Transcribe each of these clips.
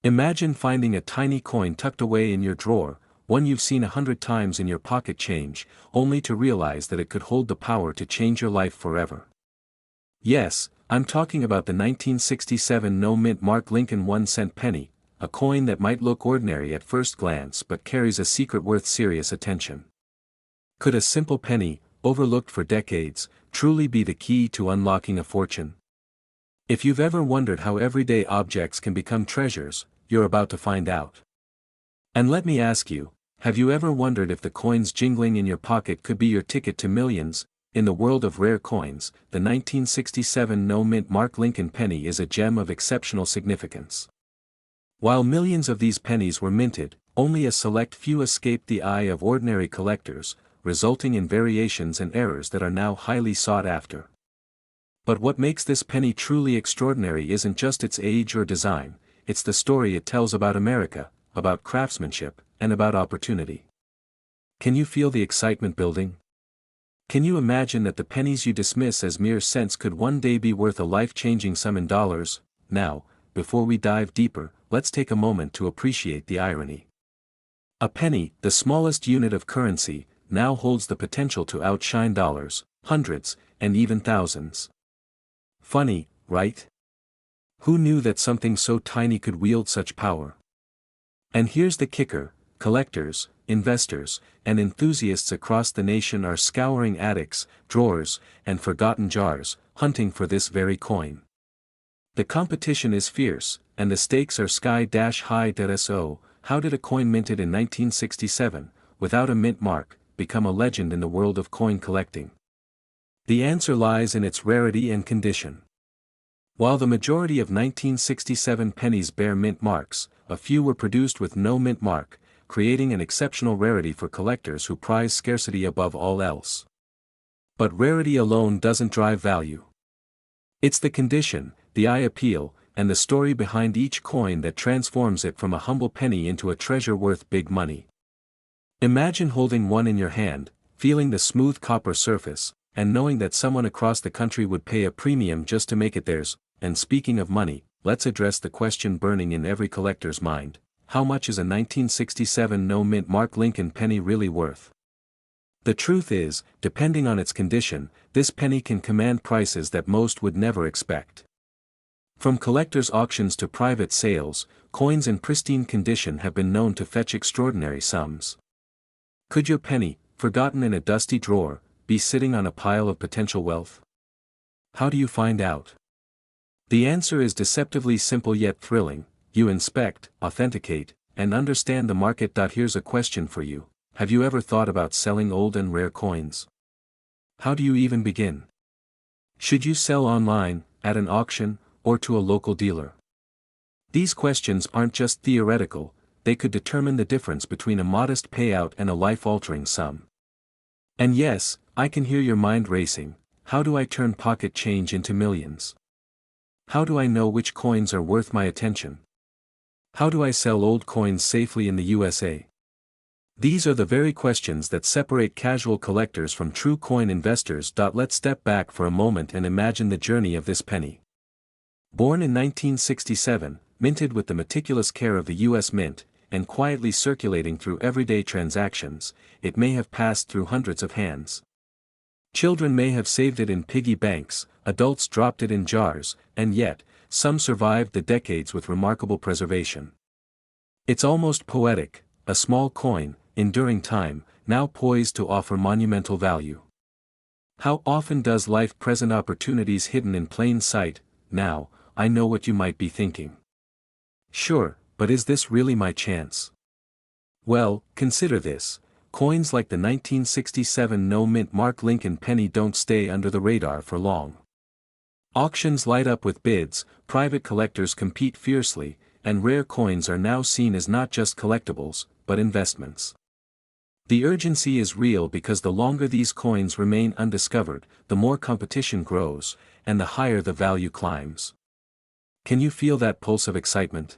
Imagine finding a tiny coin tucked away in your drawer, one you've seen 100 times in your pocket change, only to realize that it could hold the power to change your life forever. Yes, I'm talking about the 1967 no-mint Mark Lincoln 1-cent penny, a coin that might look ordinary at first glance but carries a secret worth serious attention. Could a simple penny, overlooked for decades, truly be the key to unlocking a fortune? If you've ever wondered how everyday objects can become treasures, you're about to find out. And let me ask you, have you ever wondered if the coins jingling in your pocket could be your ticket to millions? In the world of rare coins, the 1967 no-mint Mark Lincoln penny is a gem of exceptional significance. While millions of these pennies were minted, only a select few escaped the eye of ordinary collectors, resulting in variations and errors that are now highly sought after. But what makes this penny truly extraordinary isn't just its age or design, it's the story it tells about America, about craftsmanship, and about opportunity. Can you feel the excitement building? Can you imagine that the pennies you dismiss as mere cents could one day be worth a life-changing sum in dollars? Now, before we dive deeper, let's take a moment to appreciate the irony. A penny, the smallest unit of currency, now holds the potential to outshine dollars, hundreds, and even thousands. Funny, right? Who knew that something so tiny could wield such power? And here's the kicker: collectors, investors, and enthusiasts across the nation are scouring attics, drawers, and forgotten jars, hunting for this very coin. The competition is fierce, and the stakes are sky-high. So, how did a coin minted in 1967, without a mint mark, become a legend in the world of coin collecting? The answer lies in its rarity and condition. While the majority of 1967 pennies bear mint marks, a few were produced with no mint mark, creating an exceptional rarity for collectors who prize scarcity above all else. But rarity alone doesn't drive value. It's the condition, the eye appeal, and the story behind each coin that transforms it from a humble penny into a treasure worth big money. Imagine holding one in your hand, feeling the smooth copper surface, and knowing that someone across the country would pay a premium just to make it theirs. And speaking of money, let's address the question burning in every collector's mind: how much is a 1967 no-mint Mark Lincoln penny really worth? The truth is, depending on its condition, this penny can command prices that most would never expect. From collectors' auctions to private sales, coins in pristine condition have been known to fetch extraordinary sums. Could your penny, forgotten in a dusty drawer, be sitting on a pile of potential wealth? How do you find out? The answer is deceptively simple yet thrilling: you inspect, authenticate, and understand the market. Here's a question for you: have you ever thought about selling old and rare coins? How do you even begin? Should you sell online, at an auction, or to a local dealer? These questions aren't just theoretical, they could determine the difference between a modest payout and a life-altering sum. And yes, I can hear your mind racing: how do I turn pocket change into millions? How do I know which coins are worth my attention? How do I sell old coins safely in the USA? These are the very questions that separate casual collectors from true coin investors. Let's step back for a moment and imagine the journey of this penny. Born in 1967, minted with the meticulous care of the US Mint, and quietly circulating through everyday transactions, it may have passed through hundreds of hands. Children may have saved it in piggy banks, adults dropped it in jars, and yet, some survived the decades with remarkable preservation. It's almost poetic: a small coin, enduring time, now poised to offer monumental value. How often does life present opportunities hidden in plain sight? Now, I know what you might be thinking. Sure, but is this really my chance? Well, consider this: coins like the 1967 no-mint Mark Lincoln penny don't stay under the radar for long. Auctions light up with bids, private collectors compete fiercely, and rare coins are now seen as not just collectibles, but investments. The urgency is real because the longer these coins remain undiscovered, the more competition grows, and the higher the value climbs. Can you feel that pulse of excitement?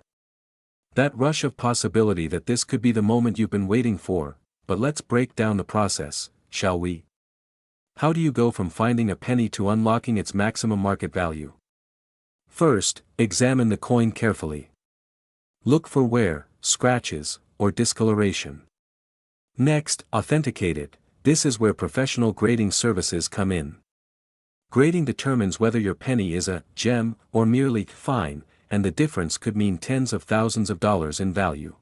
That rush of possibility that this could be the moment you've been waiting for? But let's break down the process, shall we? How do you go from finding a penny to unlocking its maximum market value? First, examine the coin carefully. Look for wear, scratches, or discoloration. Next, authenticate it. This is where professional grading services come in. Grading determines whether your penny is a gem or merely fine, and the difference could mean tens of thousands of dollars in value.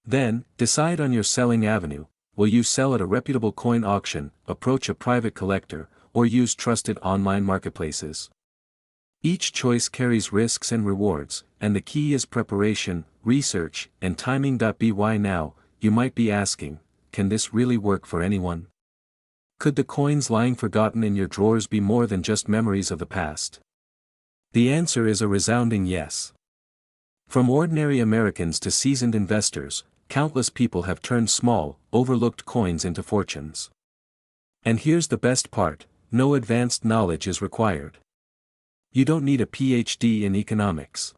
Then, decide on your selling avenue. Will you sell at a reputable coin auction, approach a private collector, or use trusted online marketplaces? Each choice carries risks and rewards, and the key is preparation, research, and timing. By now, you might be asking, can this really work for anyone? Could the coins lying forgotten in your drawers be more than just memories of the past? The answer is a resounding yes. From ordinary Americans to seasoned investors, countless people have turned small, overlooked coins into fortunes. And here's the best part, no advanced knowledge is required. You don't need a PhD in economics.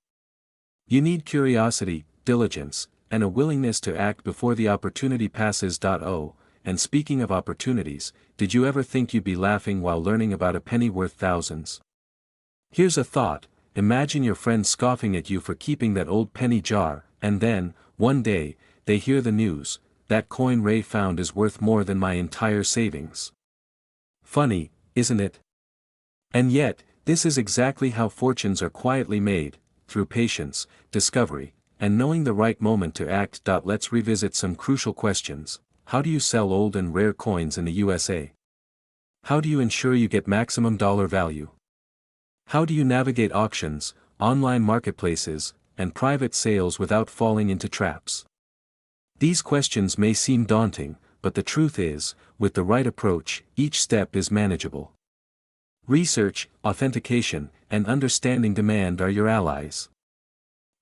You need curiosity, diligence, and a willingness to act before the opportunity passes. And speaking of opportunities, did you ever think you'd be laughing while learning about a penny worth thousands? Here's a thought: imagine your friends scoffing at you for keeping that old penny jar, and then, one day, they hear the news, that coin Ray found is worth more than my entire savings. Funny, isn't it? And yet, this is exactly how fortunes are quietly made, through patience, discovery, and knowing the right moment to act. Let's revisit some crucial questions. How do you sell old and rare coins in the USA? How do you ensure you get maximum dollar value? How do you navigate auctions, online marketplaces, and private sales without falling into traps? These questions may seem daunting, but the truth is, with the right approach, each step is manageable. Research, authentication, and understanding demand are your allies.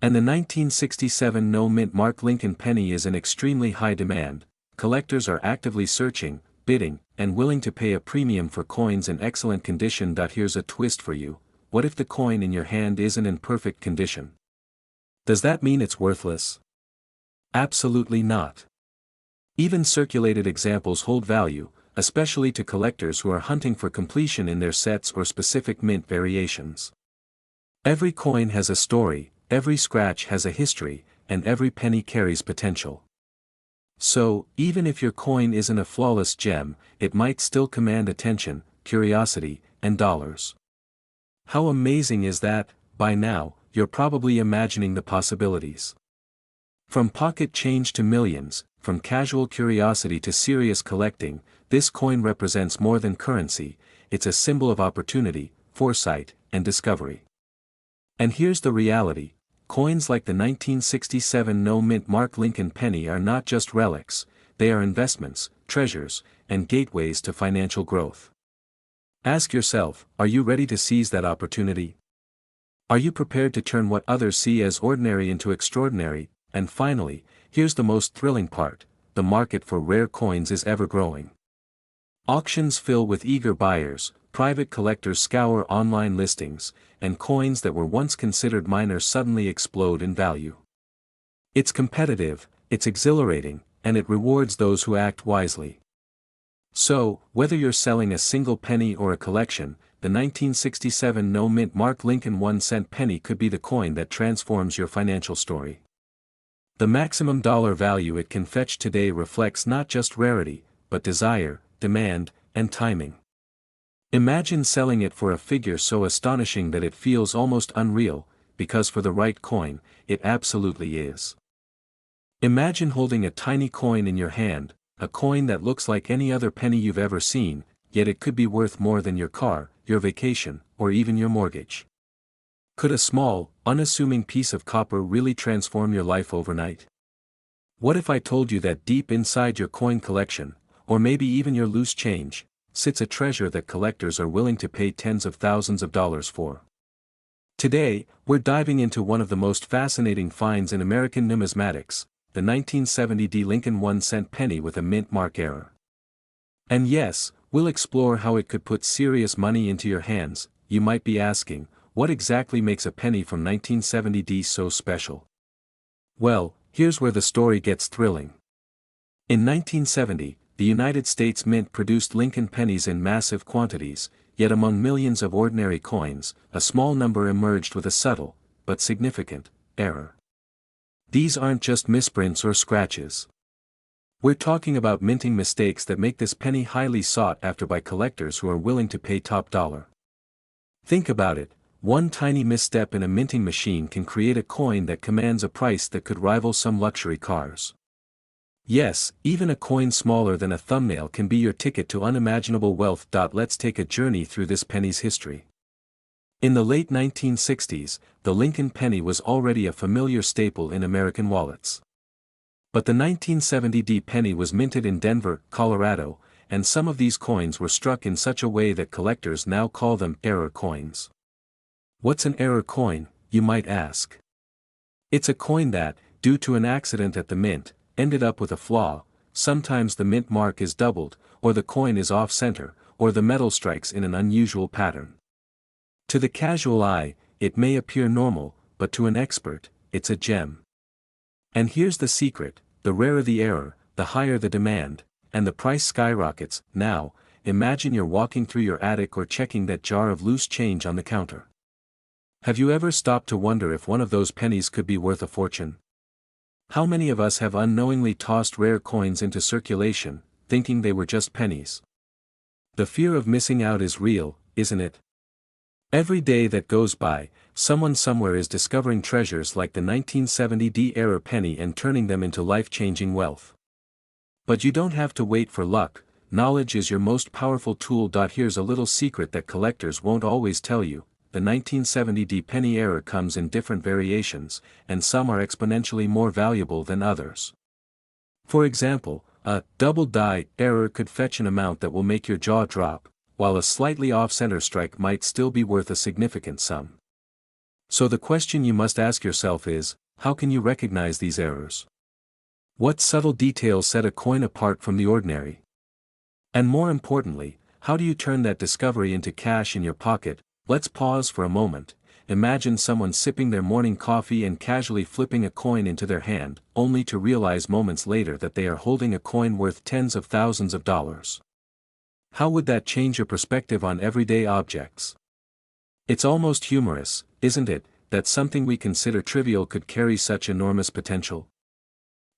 And the 1967 no-mint Mark Lincoln penny is in extremely high demand. Collectors are actively searching, bidding, and willing to pay a premium for coins in excellent condition. Here's a twist for you: what if the coin in your hand isn't in perfect condition? Does that mean it's worthless? Absolutely not. Even circulated examples hold value, especially to collectors who are hunting for completion in their sets or specific mint variations. Every coin has a story, every scratch has a history, and every penny carries potential. So, even if your coin isn't a flawless gem, it might still command attention, curiosity, and dollars. How amazing is that? By now, you're probably imagining the possibilities. From pocket change to millions, from casual curiosity to serious collecting, this coin represents more than currency. It's a symbol of opportunity, foresight, and discovery. And here's the reality: coins like the 1967 no-mint Mark Lincoln penny are not just relics, they are investments, treasures, and gateways to financial growth. Ask yourself, are you ready to seize that opportunity? Are you prepared to turn what others see as ordinary into extraordinary? And finally, here's the most thrilling part: the market for rare coins is ever growing. Auctions fill with eager buyers, private collectors scour online listings, and coins that were once considered minor suddenly explode in value. It's competitive, it's exhilarating, and it rewards those who act wisely. So, whether you're selling a single penny or a collection, the 1967 no-mint Mark Lincoln 1-cent penny could be the coin that transforms your financial story. The maximum dollar value it can fetch today reflects not just rarity, but desire, demand, and timing. Imagine selling it for a figure so astonishing that it feels almost unreal, because for the right coin, it absolutely is. Imagine holding a tiny coin in your hand, a coin that looks like any other penny you've ever seen, yet it could be worth more than your car, your vacation, or even your mortgage. Could a small, unassuming piece of copper really transform your life overnight? What if I told you that deep inside your coin collection, or maybe even your loose change, sits a treasure that collectors are willing to pay tens of thousands of dollars for? Today, we're diving into one of the most fascinating finds in American numismatics, the 1970 Lincoln 1-cent penny with a mint mark error. And yes, we'll explore how it could put serious money into your hands. You might be asking, what exactly makes a penny from 1970 so special? Well, here's where the story gets thrilling. In 1970, the United States Mint produced Lincoln pennies in massive quantities, yet among millions of ordinary coins, a small number emerged with a subtle, but significant, error. These aren't just misprints or scratches. We're talking about minting mistakes that make this penny highly sought after by collectors who are willing to pay top dollar. Think about it, one tiny misstep in a minting machine can create a coin that commands a price that could rival some luxury cars. Yes, even a coin smaller than a thumbnail can be your ticket to unimaginable wealth. Let's take a journey through this penny's history. In the late 1960s, the Lincoln penny was already a familiar staple in American wallets. But the 1970 penny was minted in Denver, Colorado, and some of these coins were struck in such a way that collectors now call them error coins. What's an error coin, you might ask? It's a coin that, due to an accident at the mint, ended up with a flaw. Sometimes the mint mark is doubled, or the coin is off-center, or the metal strikes in an unusual pattern. To the casual eye, it may appear normal, but to an expert, it's a gem. And here's the secret: the rarer the error, the higher the demand, and the price skyrockets. Now, imagine you're walking through your attic or checking that jar of loose change on the counter. Have you ever stopped to wonder if one of those pennies could be worth a fortune? How many of us have unknowingly tossed rare coins into circulation, thinking they were just pennies? The fear of missing out is real, isn't it? Every day that goes by, someone somewhere is discovering treasures like the 1970 error penny and turning them into life-changing wealth. But you don't have to wait for luck. Knowledge is your most powerful tool. Here's a little secret that collectors won't always tell you: the 1970 penny error comes in different variations, and some are exponentially more valuable than others. For example, a double die error could fetch an amount that will make your jaw drop, while a slightly off-center strike might still be worth a significant sum. So the question you must ask yourself is, how can you recognize these errors? What subtle details set a coin apart from the ordinary? And more importantly, how do you turn that discovery into cash in your pocket? Let's pause for a moment. Imagine someone sipping their morning coffee and casually flipping a coin into their hand, only to realize moments later that they are holding a coin worth tens of thousands of dollars. How would that change your perspective on everyday objects? It's almost humorous, isn't it, that something we consider trivial could carry such enormous potential?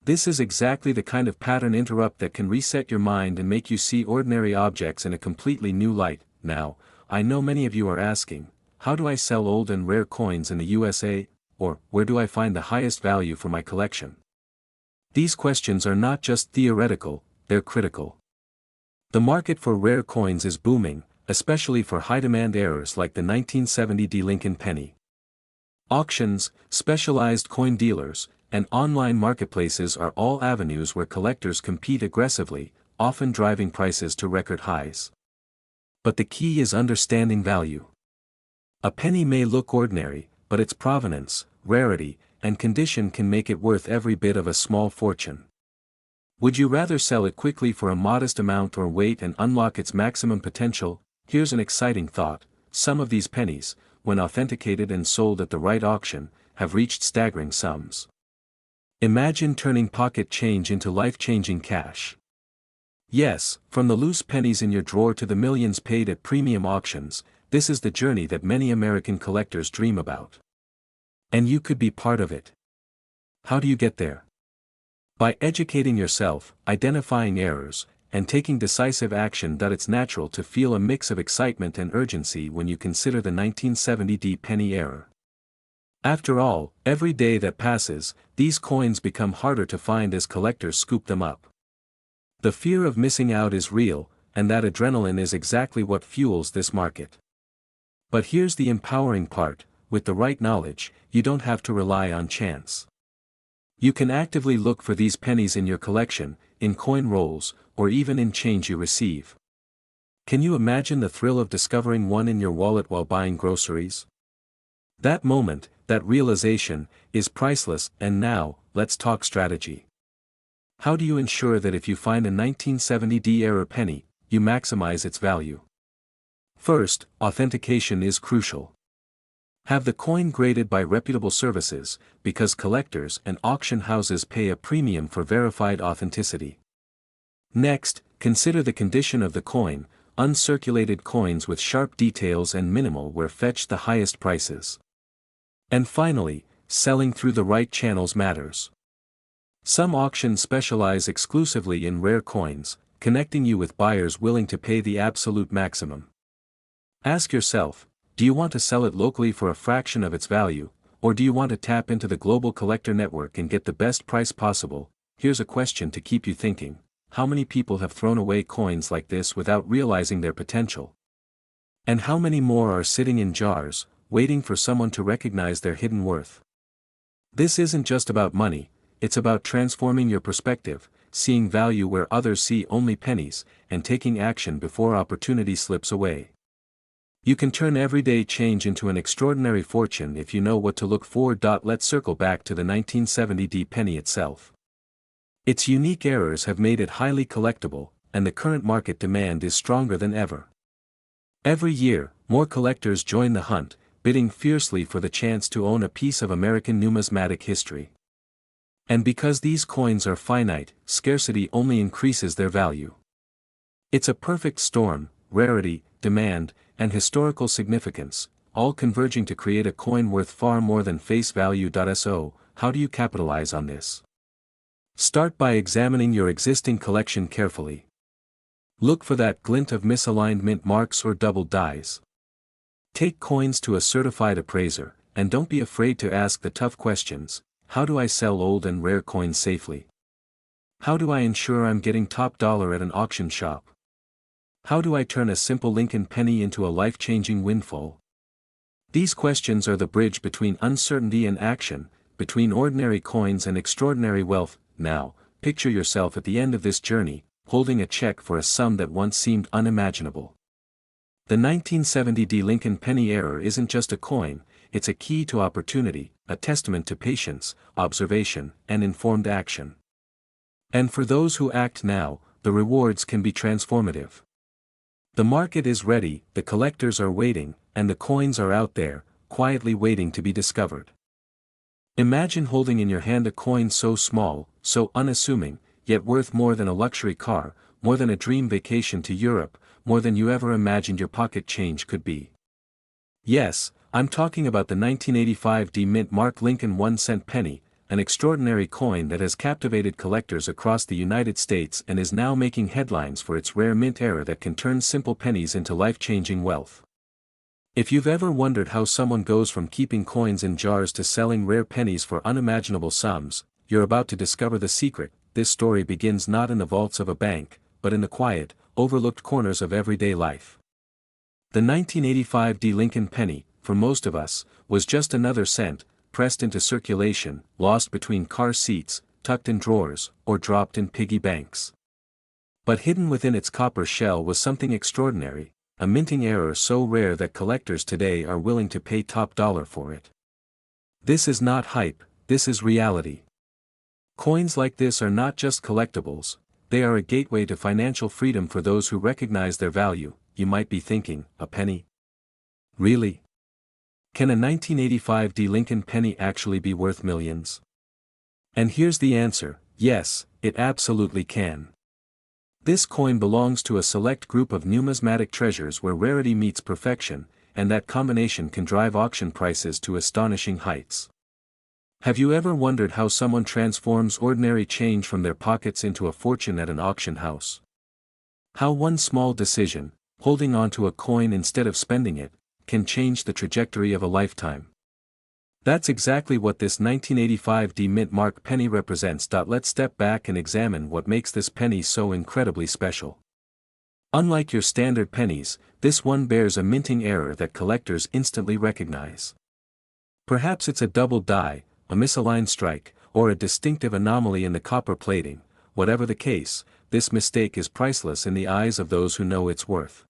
This is exactly the kind of pattern interrupt that can reset your mind and make you see ordinary objects in a completely new light. Now, I know many of you are asking, how do I sell old and rare coins in the USA, or where do I find the highest value for my collection? These questions are not just theoretical, they're critical. The market for rare coins is booming, especially for high-demand errors like the 1970 Lincoln penny. Auctions, specialized coin dealers, and online marketplaces are all avenues where collectors compete aggressively, often driving prices to record highs. But the key is understanding value. A penny may look ordinary, but its provenance, rarity, and condition can make it worth every bit of a small fortune. Would you rather sell it quickly for a modest amount or wait and unlock its maximum potential? Here's an exciting thought: some of these pennies, when authenticated and sold at the right auction, have reached staggering sums. Imagine turning pocket change into life-changing cash. Yes, from the loose pennies in your drawer to the millions paid at premium auctions, this is the journey that many American collectors dream about. And you could be part of it. How do you get there? By educating yourself, identifying errors, and taking decisive action. It's natural to feel a mix of excitement and urgency when you consider the 1970 penny error. After all, every day that passes, these coins become harder to find as collectors scoop them up. The fear of missing out is real, and that adrenaline is exactly what fuels this market. But here's the empowering part: with the right knowledge, you don't have to rely on chance. You can actively look for these pennies in your collection, in coin rolls, or even in change you receive. Can you imagine the thrill of discovering one in your wallet while buying groceries? That moment, that realization, is priceless. And now, let's talk strategy. How do you ensure that if you find a 1970 error penny, you maximize its value? First, authentication is crucial. Have the coin graded by reputable services, because collectors and auction houses pay a premium for verified authenticity. Next, consider the condition of the coin. Uncirculated coins with sharp details and minimal wear fetch the highest prices. And finally, selling through the right channels matters. Some auctions specialize exclusively in rare coins, connecting you with buyers willing to pay the absolute maximum. Ask yourself, do you want to sell it locally for a fraction of its value, or do you want to tap into the global collector network and get the best price possible? Here's a question to keep you thinking: how many people have thrown away coins like this without realizing their potential? And how many more are sitting in jars, waiting for someone to recognize their hidden worth? This isn't just about money, it's about transforming your perspective, seeing value where others see only pennies, and taking action before opportunity slips away. You can turn everyday change into an extraordinary fortune if you know what to look for. Let's circle back to the 1970 penny itself. Its unique errors have made it highly collectible, and the current market demand is stronger than ever. Every year, more collectors join the hunt, bidding fiercely for the chance to own a piece of American numismatic history. And because these coins are finite, scarcity only increases their value. It's a perfect storm: rarity, demand, and historical significance, all converging to create a coin worth far more than face value. So, how do you capitalize on this? Start by examining your existing collection carefully. Look for that glint of misaligned mint marks or double dies. Take coins to a certified appraiser, and don't be afraid to ask the tough questions: how do I sell old and rare coins safely? How do I ensure I'm getting top dollar at an auction shop? How do I turn a simple Lincoln penny into a life-changing windfall? These questions are the bridge between uncertainty and action, between ordinary coins and extraordinary wealth. Now, picture yourself at the end of this journey, holding a check for a sum that once seemed unimaginable. The 1970 Lincoln penny error isn't just a coin, it's a key to opportunity, a testament to patience, observation, and informed action. And for those who act now, the rewards can be transformative. The market is ready, the collectors are waiting, and the coins are out there, quietly waiting to be discovered. Imagine holding in your hand a coin so small, so unassuming, yet worth more than a luxury car, more than a dream vacation to Europe, more than you ever imagined your pocket change could be. Yes, I'm talking about the 1985 mint mark Lincoln 1-cent penny, an extraordinary coin that has captivated collectors across the United States and is now making headlines for its rare mint error that can turn simple pennies into life-changing wealth. If you've ever wondered how someone goes from keeping coins in jars to selling rare pennies for unimaginable sums, you're about to discover the secret. This story begins not in the vaults of a bank, but in the quiet, overlooked corners of everyday life. The 1985 Lincoln penny, for most of us, was just another cent, pressed into circulation, lost between car seats, tucked in drawers, or dropped in piggy banks. But hidden within its copper shell was something extraordinary, a minting error so rare that collectors today are willing to pay top dollar for it. This is not hype, this is reality. Coins like this are not just collectibles, they are a gateway to financial freedom for those who recognize their value. You might be thinking, a penny? Really? Can a 1985 Lincoln penny actually be worth millions? And here's the answer: yes, it absolutely can. This coin belongs to a select group of numismatic treasures where rarity meets perfection, and that combination can drive auction prices to astonishing heights. Have you ever wondered how someone transforms ordinary change from their pockets into a fortune at an auction house? How one small decision, holding on to a coin instead of spending it, can change the trajectory of a lifetime? That's exactly what this 1985 mint mark penny represents. Let's step back and examine what makes this penny so incredibly special. Unlike your standard pennies, this one bears a minting error that collectors instantly recognize. Perhaps it's a double die, a misaligned strike, or a distinctive anomaly in the copper plating. Whatever the case, this mistake is priceless in the eyes of those who know its worth.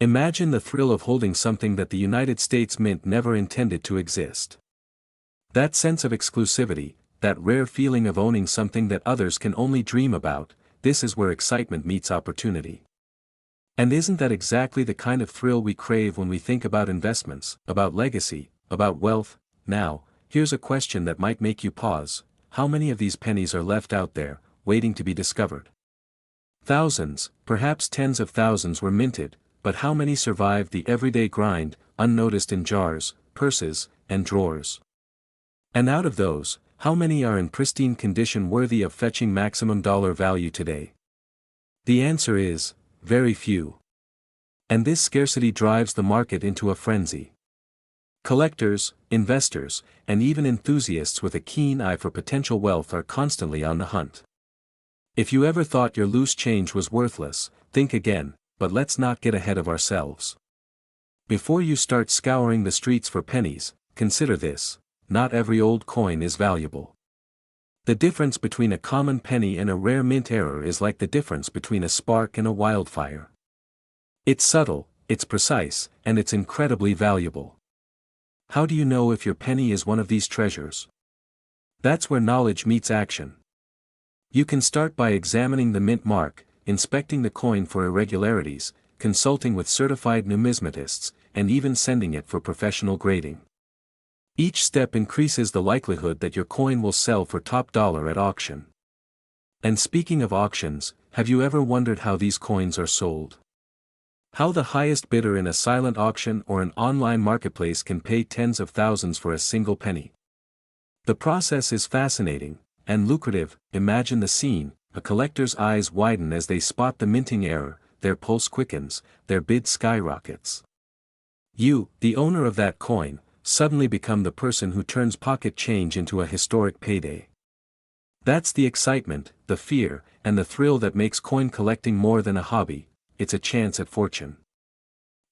Imagine the thrill of holding something that the United States Mint never intended to exist. That sense of exclusivity, that rare feeling of owning something that others can only dream about, this is where excitement meets opportunity. And isn't that exactly the kind of thrill we crave when we think about investments, about legacy, about wealth? Now, here's a question that might make you pause: how many of these pennies are left out there, waiting to be discovered? Thousands, perhaps tens of thousands were minted, but how many survived the everyday grind, unnoticed in jars, purses, and drawers? And out of those, how many are in pristine condition worthy of fetching maximum dollar value today? The answer is, very few. And this scarcity drives the market into a frenzy. Collectors, investors, and even enthusiasts with a keen eye for potential wealth are constantly on the hunt. If you ever thought your loose change was worthless, think again, but let's not get ahead of ourselves. Before you start scouring the streets for pennies, consider this: not every old coin is valuable. The difference between a common penny and a rare mint error is like the difference between a spark and a wildfire. It's subtle, it's precise, and it's incredibly valuable. How do you know if your penny is one of these treasures? That's where knowledge meets action. You can start by examining the mint mark, inspecting the coin for irregularities, consulting with certified numismatists, and even sending it for professional grading. Each step increases the likelihood that your coin will sell for top dollar at auction. And speaking of auctions, have you ever wondered how these coins are sold? How the highest bidder in a silent auction or an online marketplace can pay tens of thousands for a single penny? The process is fascinating and lucrative. Imagine the scene: a collector's eyes widen as they spot the minting error, their pulse quickens, their bid skyrockets. You, the owner of that coin, suddenly become the person who turns pocket change into a historic payday. That's the excitement, the fear, and the thrill that makes coin collecting more than a hobby. It's a chance at fortune.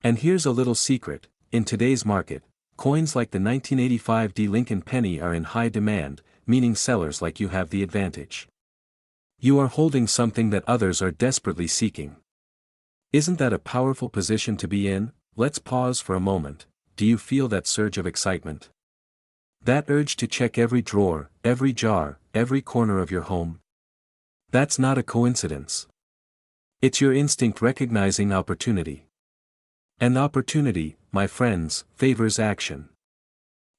And here's a little secret: in today's market, coins like the 1985 D Lincoln penny are in high demand, meaning sellers like you have the advantage. You are holding something that others are desperately seeking. Isn't that a powerful position to be in? Let's pause for a moment. Do you feel that surge of excitement? That urge to check every drawer, every jar, every corner of your home? That's not a coincidence. It's your instinct recognizing opportunity. And opportunity, my friends, favors action.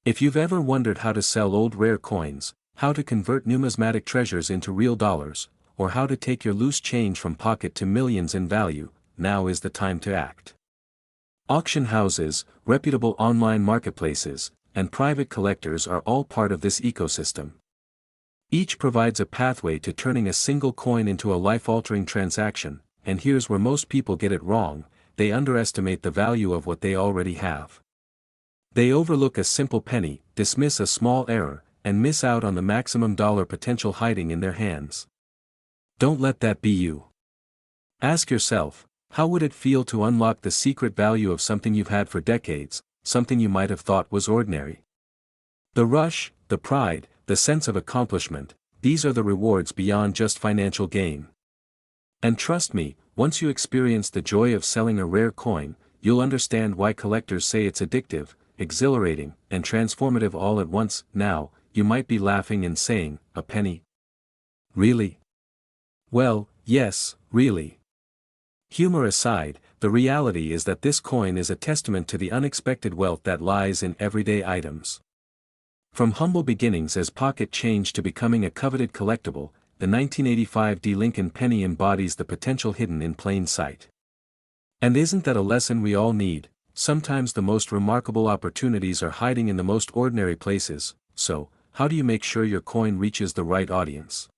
If you've ever wondered how to sell old rare coins, how to convert numismatic treasures into real dollars, or how to take your loose change from pocket to millions in value, now is the time to act. Auction houses, reputable online marketplaces, and private collectors are all part of this ecosystem. Each provides a pathway to turning a single coin into a life-altering transaction, and here's where most people get it wrong: they underestimate the value of what they already have. They overlook a simple penny, dismiss a small error, and miss out on the maximum dollar potential hiding in their hands. Don't let that be you. Ask yourself, how would it feel to unlock the secret value of something you've had for decades, something you might have thought was ordinary? The rush, the pride, the sense of accomplishment, these are the rewards beyond just financial gain. And trust me, once you experience the joy of selling a rare coin, you'll understand why collectors say it's addictive, exhilarating, and transformative all at once. Now, you might be laughing and saying, a penny? Really? Well, yes, really. Humor aside, the reality is that this coin is a testament to the unexpected wealth that lies in everyday items. From humble beginnings as pocket change to becoming a coveted collectible, the 1985 D Lincoln penny embodies the potential hidden in plain sight. And isn't that a lesson we all need? Sometimes the most remarkable opportunities are hiding in the most ordinary places. So, how do you make sure your coin reaches the right audience?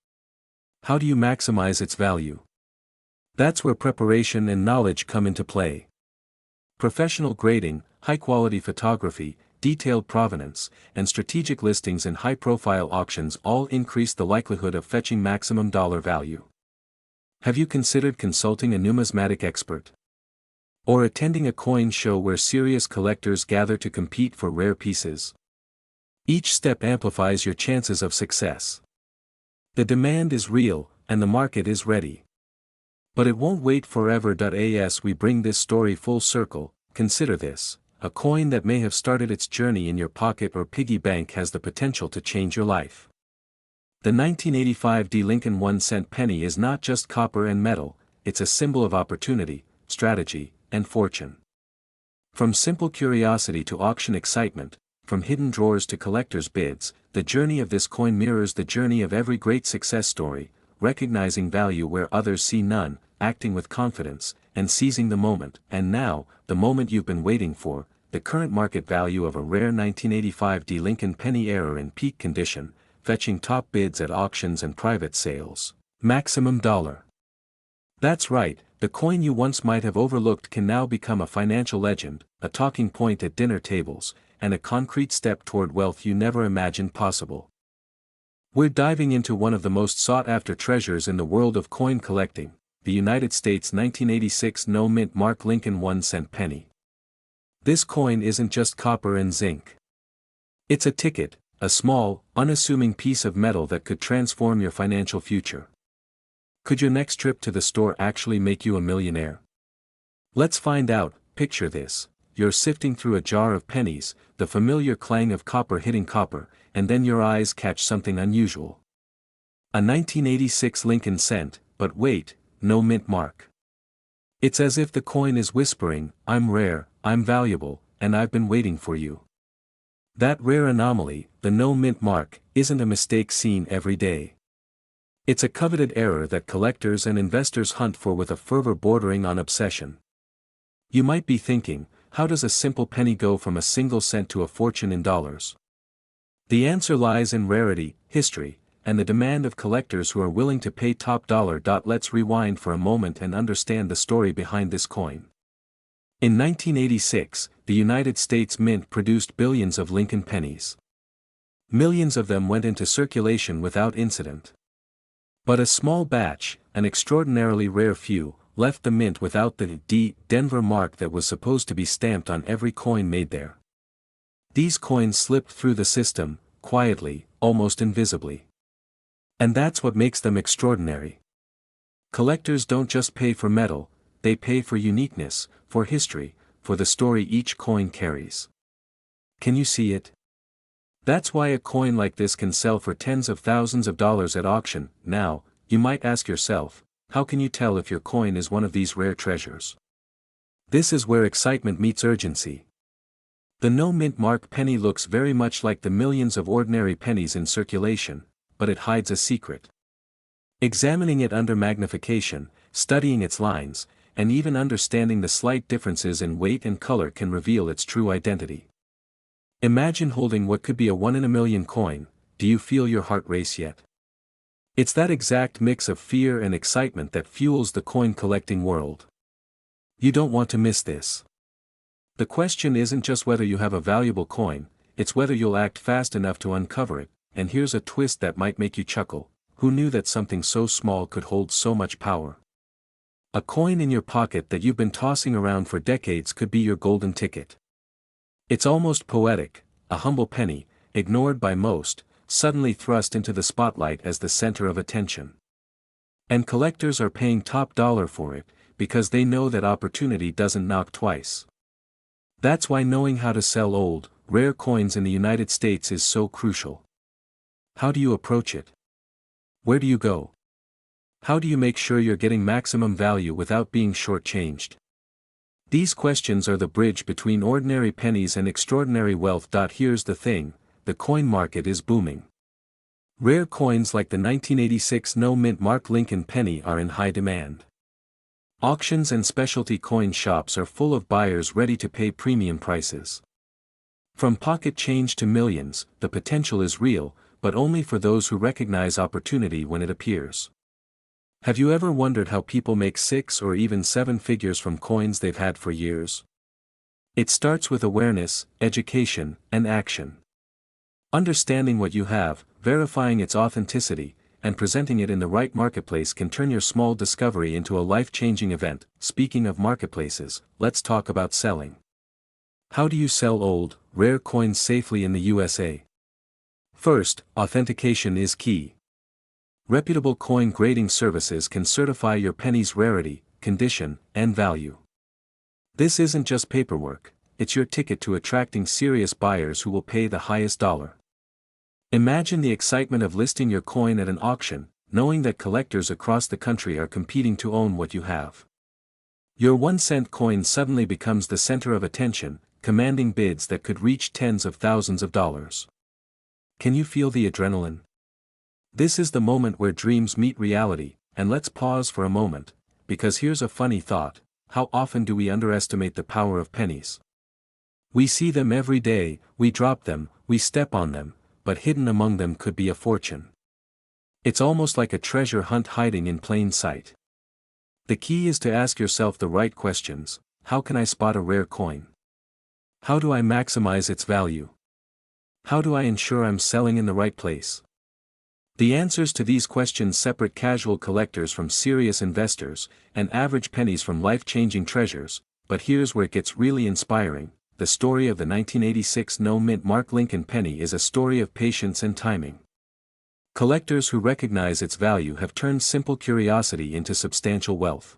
How do you maximize its value? That's where preparation and knowledge come into play. Professional grading, high-quality photography, detailed provenance, and strategic listings in high-profile auctions all increase the likelihood of fetching maximum dollar value. Have you considered consulting a numismatic expert? Or attending a coin show where serious collectors gather to compete for rare pieces? Each step amplifies your chances of success. The demand is real, and the market is ready. But it won't wait forever. As we bring this story full circle, consider this: a coin that may have started its journey in your pocket or piggy bank has the potential to change your life. The 1985 D Lincoln 1-cent penny is not just copper and metal, it's a symbol of opportunity, strategy, and fortune. From simple curiosity to auction excitement, from hidden drawers to collectors' bids, the journey of this coin mirrors the journey of every great success story: recognizing value where others see none, acting with confidence, and seizing the moment. And now, the moment you've been waiting for, the current market value of a rare 1985 D Lincoln penny era in peak condition, fetching top bids at auctions and private sales. Maximum dollar. That's right, the coin you once might have overlooked can now become a financial legend, a talking point at dinner tables, and a concrete step toward wealth you never imagined possible. We're diving into one of the most sought-after treasures in the world of coin collecting, the United States 1986 no-mint mark Lincoln 1-cent penny. This coin isn't just copper and zinc. It's a ticket, a small, unassuming piece of metal that could transform your financial future. Could your next trip to the store actually make you a millionaire? Let's find out. Picture this. You're sifting through a jar of pennies, the familiar clang of copper hitting copper, and then your eyes catch something unusual. A 1986 Lincoln cent, but wait, no mint mark. It's as if the coin is whispering, "I'm rare, I'm valuable, and I've been waiting for you." That rare anomaly, the no mint mark, isn't a mistake seen every day. It's a coveted error that collectors and investors hunt for with a fervor bordering on obsession. You might be thinking, how does a simple penny go from a single cent to a fortune in dollars? The answer lies in rarity, history, and the demand of collectors who are willing to pay top dollar. Let's rewind for a moment and understand the story behind this coin. In 1986, the United States Mint produced billions of Lincoln pennies. Millions of them went into circulation without incident. But a small batch, an extraordinarily rare few, left the mint without the Denver mark that was supposed to be stamped on every coin made there. These coins slipped through the system, quietly, almost invisibly. And that's what makes them extraordinary. Collectors don't just pay for metal, they pay for uniqueness, for history, for the story each coin carries. Can you see it? That's why a coin like this can sell for tens of thousands of dollars at auction. Now, you might ask yourself, how can you tell if your coin is one of these rare treasures? This is where excitement meets urgency. The no-mint mark penny looks very much like the millions of ordinary pennies in circulation, but it hides a secret. Examining it under magnification, studying its lines, and even understanding the slight differences in weight and color can reveal its true identity. Imagine holding what could be a 1 in a million coin. Do you feel your heart race yet? It's that exact mix of fear and excitement that fuels the coin collecting world. You don't want to miss this. The question isn't just whether you have a valuable coin, it's whether you'll act fast enough to uncover it, and here's a twist that might make you chuckle. Who knew that something so small could hold so much power? A coin in your pocket that you've been tossing around for decades could be your golden ticket. It's almost poetic, a humble penny, ignored by most, suddenly thrust into the spotlight as the center of attention. And collectors are paying top dollar for it, because they know that opportunity doesn't knock twice. That's why knowing how to sell old, rare coins in the United States is so crucial. How do you approach it? Where do you go? How do you make sure you're getting maximum value without being shortchanged? These questions are the bridge between ordinary pennies and extraordinary wealth. Here's the thing, the coin market is booming. Rare coins like the 1986 no-mint mark Lincoln penny are in high demand. Auctions and specialty coin shops are full of buyers ready to pay premium prices. From pocket change to millions, the potential is real, but only for those who recognize opportunity when it appears. Have you ever wondered how people make 6 or even 7 figures from coins they've had for years? It starts with awareness, education, and action. Understanding what you have, verifying its authenticity, and presenting it in the right marketplace can turn your small discovery into a life-changing event. Speaking of marketplaces, let's talk about selling. How do you sell old, rare coins safely in the USA? First, authentication is key. Reputable coin grading services can certify your penny's rarity, condition, and value. This isn't just paperwork, it's your ticket to attracting serious buyers who will pay the highest dollar. Imagine the excitement of listing your coin at an auction, knowing that collectors across the country are competing to own what you have. Your 1-cent coin suddenly becomes the center of attention, commanding bids that could reach tens of thousands of dollars. Can you feel the adrenaline? This is the moment where dreams meet reality, and let's pause for a moment, because here's a funny thought: how often do we underestimate the power of pennies? We see them every day, we drop them, we step on them, but hidden among them could be a fortune. It's almost like a treasure hunt hiding in plain sight. The key is to ask yourself the right questions. How can I spot a rare coin? How do I maximize its value? How do I ensure I'm selling in the right place? The answers to these questions separate casual collectors from serious investors, and average pennies from life-changing treasures, but here's where it gets really inspiring. The story of the 1986 no-mint Mark Lincoln penny is a story of patience and timing. Collectors who recognize its value have turned simple curiosity into substantial wealth.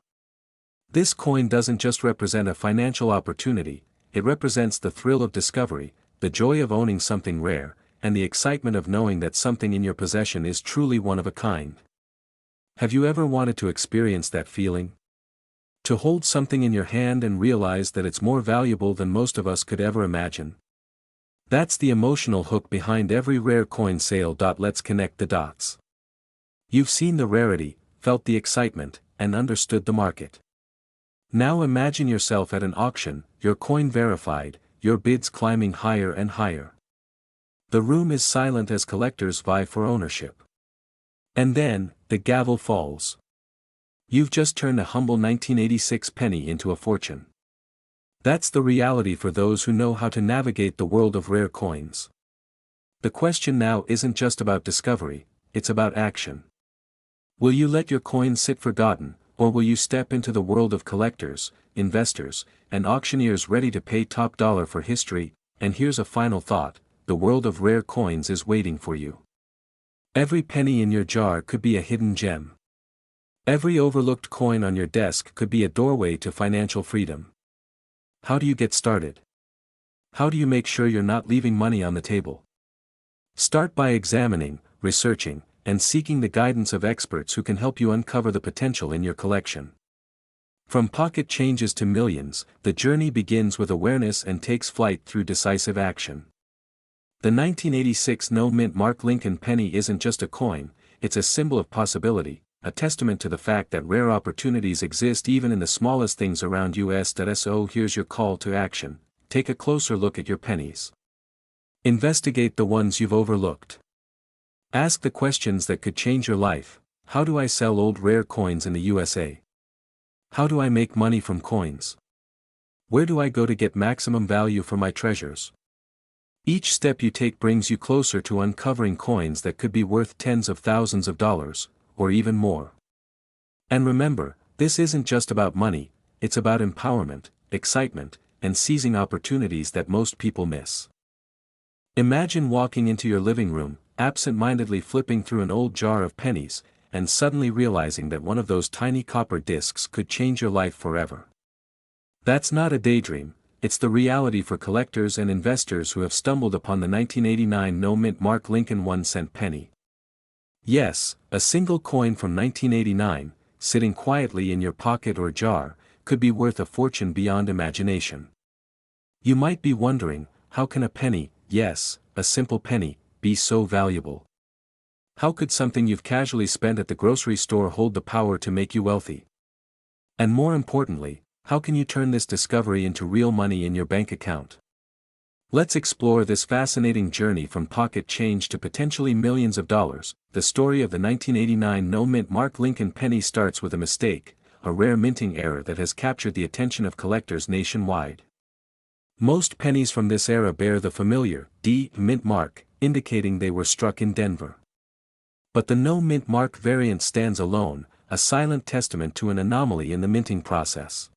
This coin doesn't just represent a financial opportunity, it represents the thrill of discovery, the joy of owning something rare, and the excitement of knowing that something in your possession is truly one of a kind. Have you ever wanted to experience that feeling? To hold something in your hand and realize that it's more valuable than most of us could ever imagine? That's the emotional hook behind every rare coin sale. Let's connect the dots. You've seen the rarity, felt the excitement, and understood the market. Now imagine yourself at an auction, your coin verified, your bids climbing higher and higher. The room is silent as collectors vie for ownership. And then, the gavel falls. You've just turned a humble 1986 penny into a fortune. That's the reality for those who know how to navigate the world of rare coins. The question now isn't just about discovery, it's about action. Will you let your coin sit forgotten, or will you step into the world of collectors, investors, and auctioneers ready to pay top dollar for history? And here's a final thought. The world of rare coins is waiting for you. Every penny in your jar could be a hidden gem. Every overlooked coin on your desk could be a doorway to financial freedom. How do you get started? How do you make sure you're not leaving money on the table? Start by examining, researching, and seeking the guidance of experts who can help you uncover the potential in your collection. From pocket changes to millions, the journey begins with awareness and takes flight through decisive action. The 1986 no-mint Mark Lincoln penny isn't just a coin, it's a symbol of possibility, a testament to the fact that rare opportunities exist even in the smallest things around us. So here's your call to action. Take a closer look at your pennies. Investigate the ones you've overlooked. Ask the questions that could change your life. How do I sell old rare coins in the USA? How do I make money from coins? Where do I go to get maximum value for my treasures? Each step you take brings you closer to uncovering coins that could be worth tens of thousands of dollars, or even more. And remember, this isn't just about money, it's about empowerment, excitement, and seizing opportunities that most people miss. Imagine walking into your living room, absent-mindedly flipping through an old jar of pennies, and suddenly realizing that one of those tiny copper discs could change your life forever. That's not a daydream. It's the reality for collectors and investors who have stumbled upon the 1989 no-mint Mark Lincoln 1-cent penny. Yes, a single coin from 1989, sitting quietly in your pocket or jar, could be worth a fortune beyond imagination. You might be wondering, how can a penny, yes, a simple penny, be so valuable? How could something you've casually spent at the grocery store hold the power to make you wealthy? And more importantly, how can you turn this discovery into real money in your bank account? Let's explore this fascinating journey from pocket change to potentially millions of dollars. The story of the 1989 no-mint Mark Lincoln penny starts with a mistake, a rare minting error that has captured the attention of collectors nationwide. Most pennies from this era bear the familiar D mint mark, indicating they were struck in Denver. But the no-mint mark variant stands alone, a silent testament to an anomaly in the minting process.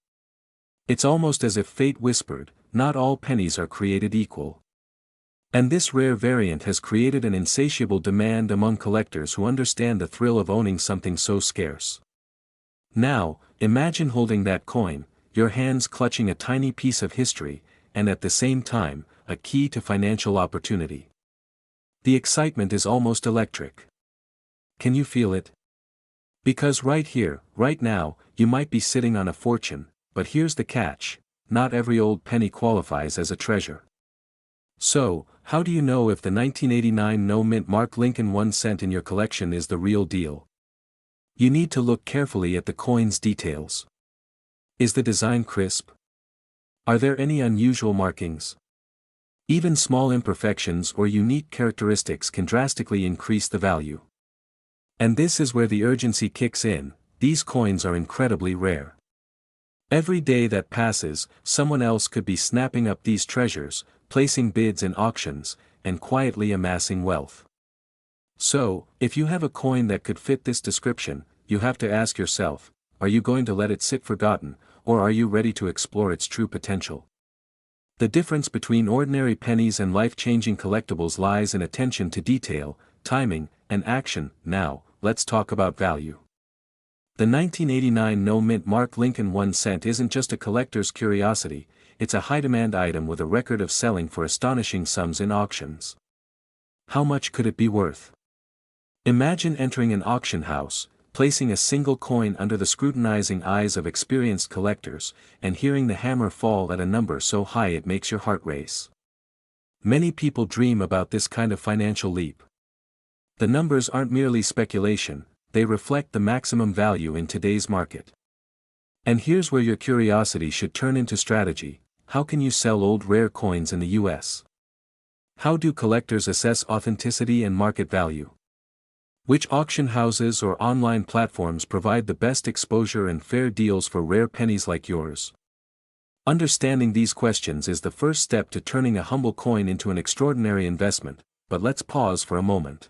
It's almost as if fate whispered, not all pennies are created equal. And this rare variant has created an insatiable demand among collectors who understand the thrill of owning something so scarce. Now, imagine holding that coin, your hands clutching a tiny piece of history, and at the same time, a key to financial opportunity. The excitement is almost electric. Can you feel it? Because right here, right now, you might be sitting on a fortune, but here's the catch, not every old penny qualifies as a treasure. So, how do you know if the 1989 no-mint Mark Lincoln 1-cent in your collection is the real deal? You need to look carefully at the coin's details. Is the design crisp? Are there any unusual markings? Even small imperfections or unique characteristics can drastically increase the value. And this is where the urgency kicks in. These coins are incredibly rare. Every day that passes, someone else could be snapping up these treasures, placing bids in auctions, and quietly amassing wealth. So, if you have a coin that could fit this description, you have to ask yourself, are you going to let it sit forgotten, or are you ready to explore its true potential? The difference between ordinary pennies and life-changing collectibles lies in attention to detail, timing, and action. Now, let's talk about value. The 1989 no-mint Mark Lincoln 1 cent isn't just a collector's curiosity, it's a high-demand item with a record of selling for astonishing sums in auctions. How much could it be worth? Imagine entering an auction house, placing a single coin under the scrutinizing eyes of experienced collectors, and hearing the hammer fall at a number so high it makes your heart race. Many people dream about this kind of financial leap. The numbers aren't merely speculation, they reflect the maximum value in today's market. And here's where your curiosity should turn into strategy. How can you sell old rare coins in the US? How do collectors assess authenticity and market value? Which auction houses or online platforms provide the best exposure and fair deals for rare pennies like yours? Understanding these questions is the first step to turning a humble coin into an extraordinary investment, but let's pause for a moment.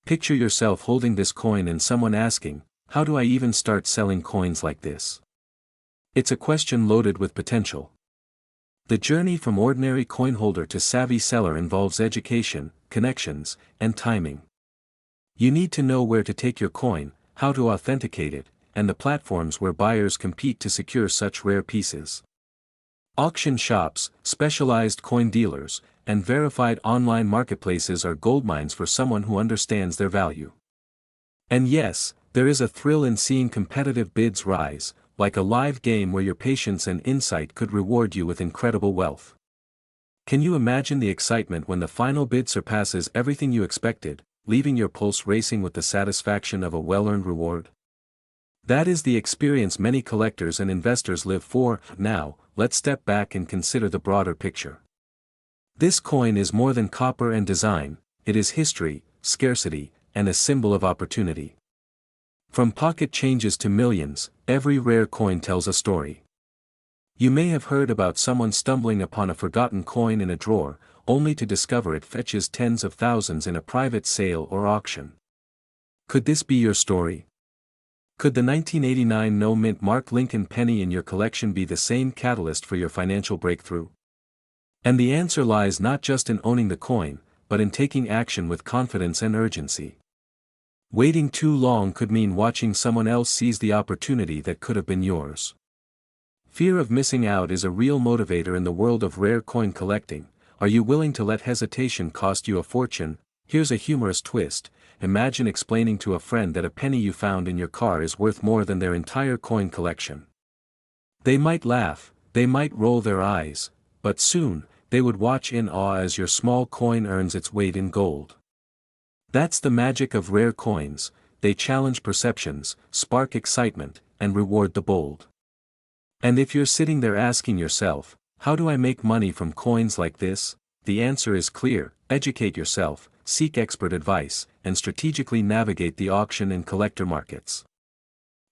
Picture yourself holding this coin and someone asking, how do I even start selling coins like this? It's a question loaded with potential. The journey from ordinary coin holder to savvy seller involves education, connections, and timing. You need to know where to take your coin, how to authenticate it, and the platforms where buyers compete to secure such rare pieces. Auction shops, specialized coin dealers, and verified online marketplaces are goldmines for someone who understands their value. And yes, there is a thrill in seeing competitive bids rise, like a live game where your patience and insight could reward you with incredible wealth. Can you imagine the excitement when the final bid surpasses everything you expected, leaving your pulse racing with the satisfaction of a well-earned reward? That is the experience many collectors and investors live for. Now, let's step back and consider the broader picture. This coin is more than copper and design, it is history, scarcity, and a symbol of opportunity. From pocket changes to millions, every rare coin tells a story. You may have heard about someone stumbling upon a forgotten coin in a drawer, only to discover it fetches tens of thousands in a private sale or auction. Could this be your story? Could the 1989 no-mint Mark Lincoln penny in your collection be the same catalyst for your financial breakthrough? And the answer lies not just in owning the coin, but in taking action with confidence and urgency. Waiting too long could mean watching someone else seize the opportunity that could have been yours. Fear of missing out is a real motivator in the world of rare coin collecting. Are you willing to let hesitation cost you a fortune? Here's a humorous twist. Imagine explaining to a friend that a penny you found in your car is worth more than their entire coin collection. They might laugh, they might roll their eyes, but soon, they would watch in awe as your small coin earns its weight in gold. That's the magic of rare coins, they challenge perceptions, spark excitement, and reward the bold. And if you're sitting there asking yourself, how do I make money from coins like this? The answer is clear: educate yourself, seek expert advice, and strategically navigate the auction and collector markets.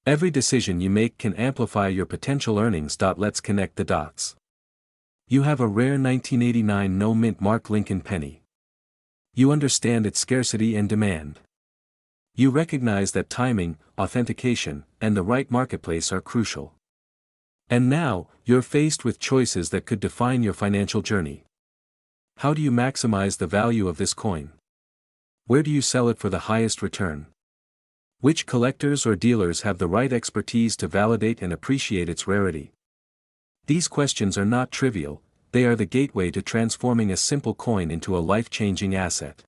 Every decision you make can amplify your potential earnings. Let's connect the dots. You have a rare 1989 no-mint Mark Lincoln penny. You understand its scarcity and demand. You recognize that timing, authentication, and the right marketplace are crucial. And now, you're faced with choices that could define your financial journey. How do you maximize the value of this coin? Where do you sell it for the highest return? Which collectors or dealers have the right expertise to validate and appreciate its rarity? These questions are not trivial, they are the gateway to transforming a simple coin into a life-changing asset.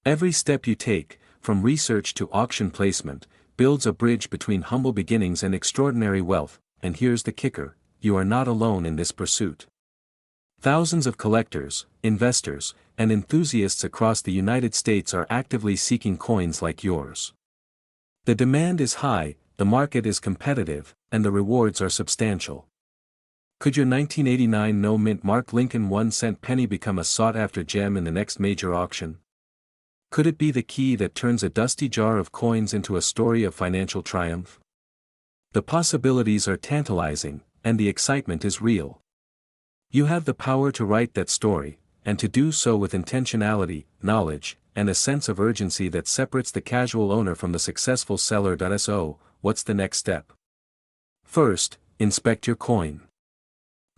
Every step you take, from research to auction placement, builds a bridge between humble beginnings and extraordinary wealth, and here's the kicker: you are not alone in this pursuit. Thousands of collectors, investors, and enthusiasts across the United States are actively seeking coins like yours. The demand is high, the market is competitive, and the rewards are substantial. Could your 1989 no-mint Mark Lincoln 1-cent penny become a sought-after gem in the next major auction? Could it be the key that turns a dusty jar of coins into a story of financial triumph? The possibilities are tantalizing, and the excitement is real. You have the power to write that story, and to do so with intentionality, knowledge, and a sense of urgency that separates the casual owner from the successful seller. So, what's the next step? First, inspect your coin.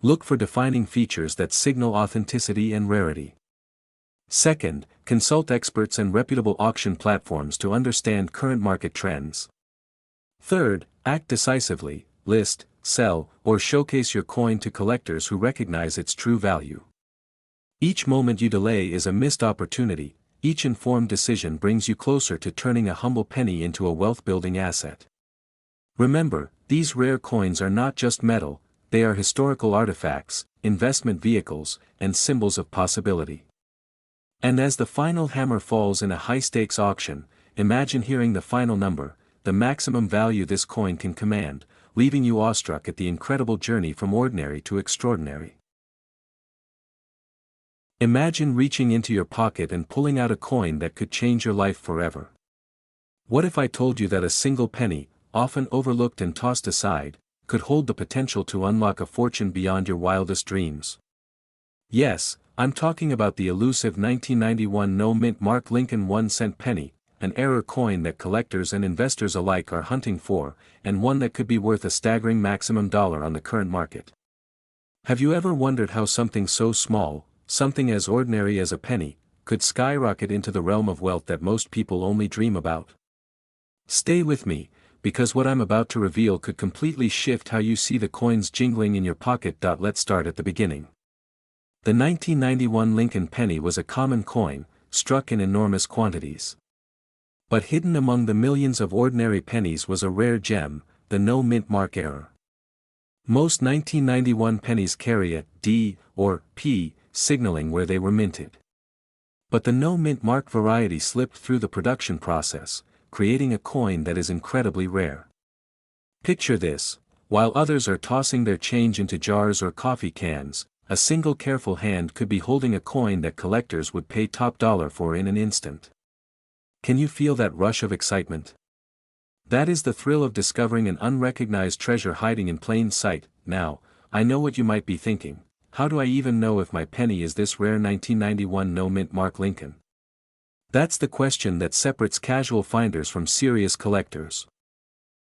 Look for defining features that signal authenticity and rarity. Second, consult experts and reputable auction platforms to understand current market trends. Third, act decisively, list, sell, or showcase your coin to collectors who recognize its true value. Each moment you delay is a missed opportunity. Each informed decision brings you closer to turning a humble penny into a wealth-building asset. Remember, these rare coins are not just metal, they are historical artifacts, investment vehicles, and symbols of possibility. And as the final hammer falls in a high-stakes auction, imagine hearing the final number, the maximum value this coin can command, leaving you awestruck at the incredible journey from ordinary to extraordinary. Imagine reaching into your pocket and pulling out a coin that could change your life forever. What if I told you that a single penny, often overlooked and tossed aside, could hold the potential to unlock a fortune beyond your wildest dreams? Yes, I'm talking about the elusive 1991 no-mint Mark Lincoln 1-cent penny, an error coin that collectors and investors alike are hunting for, and one that could be worth a staggering maximum dollar on the current market. Have you ever wondered how something so small, something as ordinary as a penny, could skyrocket into the realm of wealth that most people only dream about? Stay with me, because what I'm about to reveal could completely shift how you see the coins jingling in your pocket. Let's start at the beginning. The 1991 Lincoln penny was a common coin, struck in enormous quantities. But hidden among the millions of ordinary pennies was a rare gem, the no-mint mark error. Most 1991 pennies carry a D or P signaling where they were minted. But the no-mint mark variety slipped through the production process, creating a coin that is incredibly rare. Picture this: while others are tossing their change into jars or coffee cans, a single careful hand could be holding a coin that collectors would pay top dollar for in an instant. Can you feel that rush of excitement? That is the thrill of discovering an unrecognized treasure hiding in plain sight. Now, I know what you might be thinking: how do I even know if my penny is this rare 1991 no-mint Mark Lincoln? That's the question that separates casual finders from serious collectors.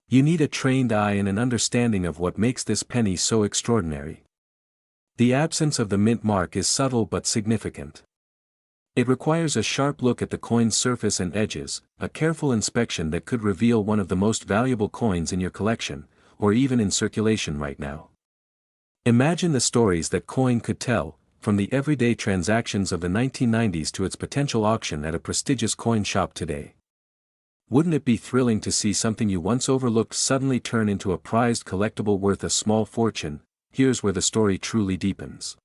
You need a trained eye and an understanding of what makes this penny so extraordinary. The absence of the mint mark is subtle but significant. It requires a sharp look at the coin's surface and edges, a careful inspection that could reveal one of the most valuable coins in your collection, or even in circulation right now. Imagine the stories that coin could tell, from the everyday transactions of the 1990s to its potential auction at a prestigious coin shop today. Wouldn't it be thrilling to see something you once overlooked suddenly turn into a prized collectible worth a small fortune? Here's where the story truly deepens.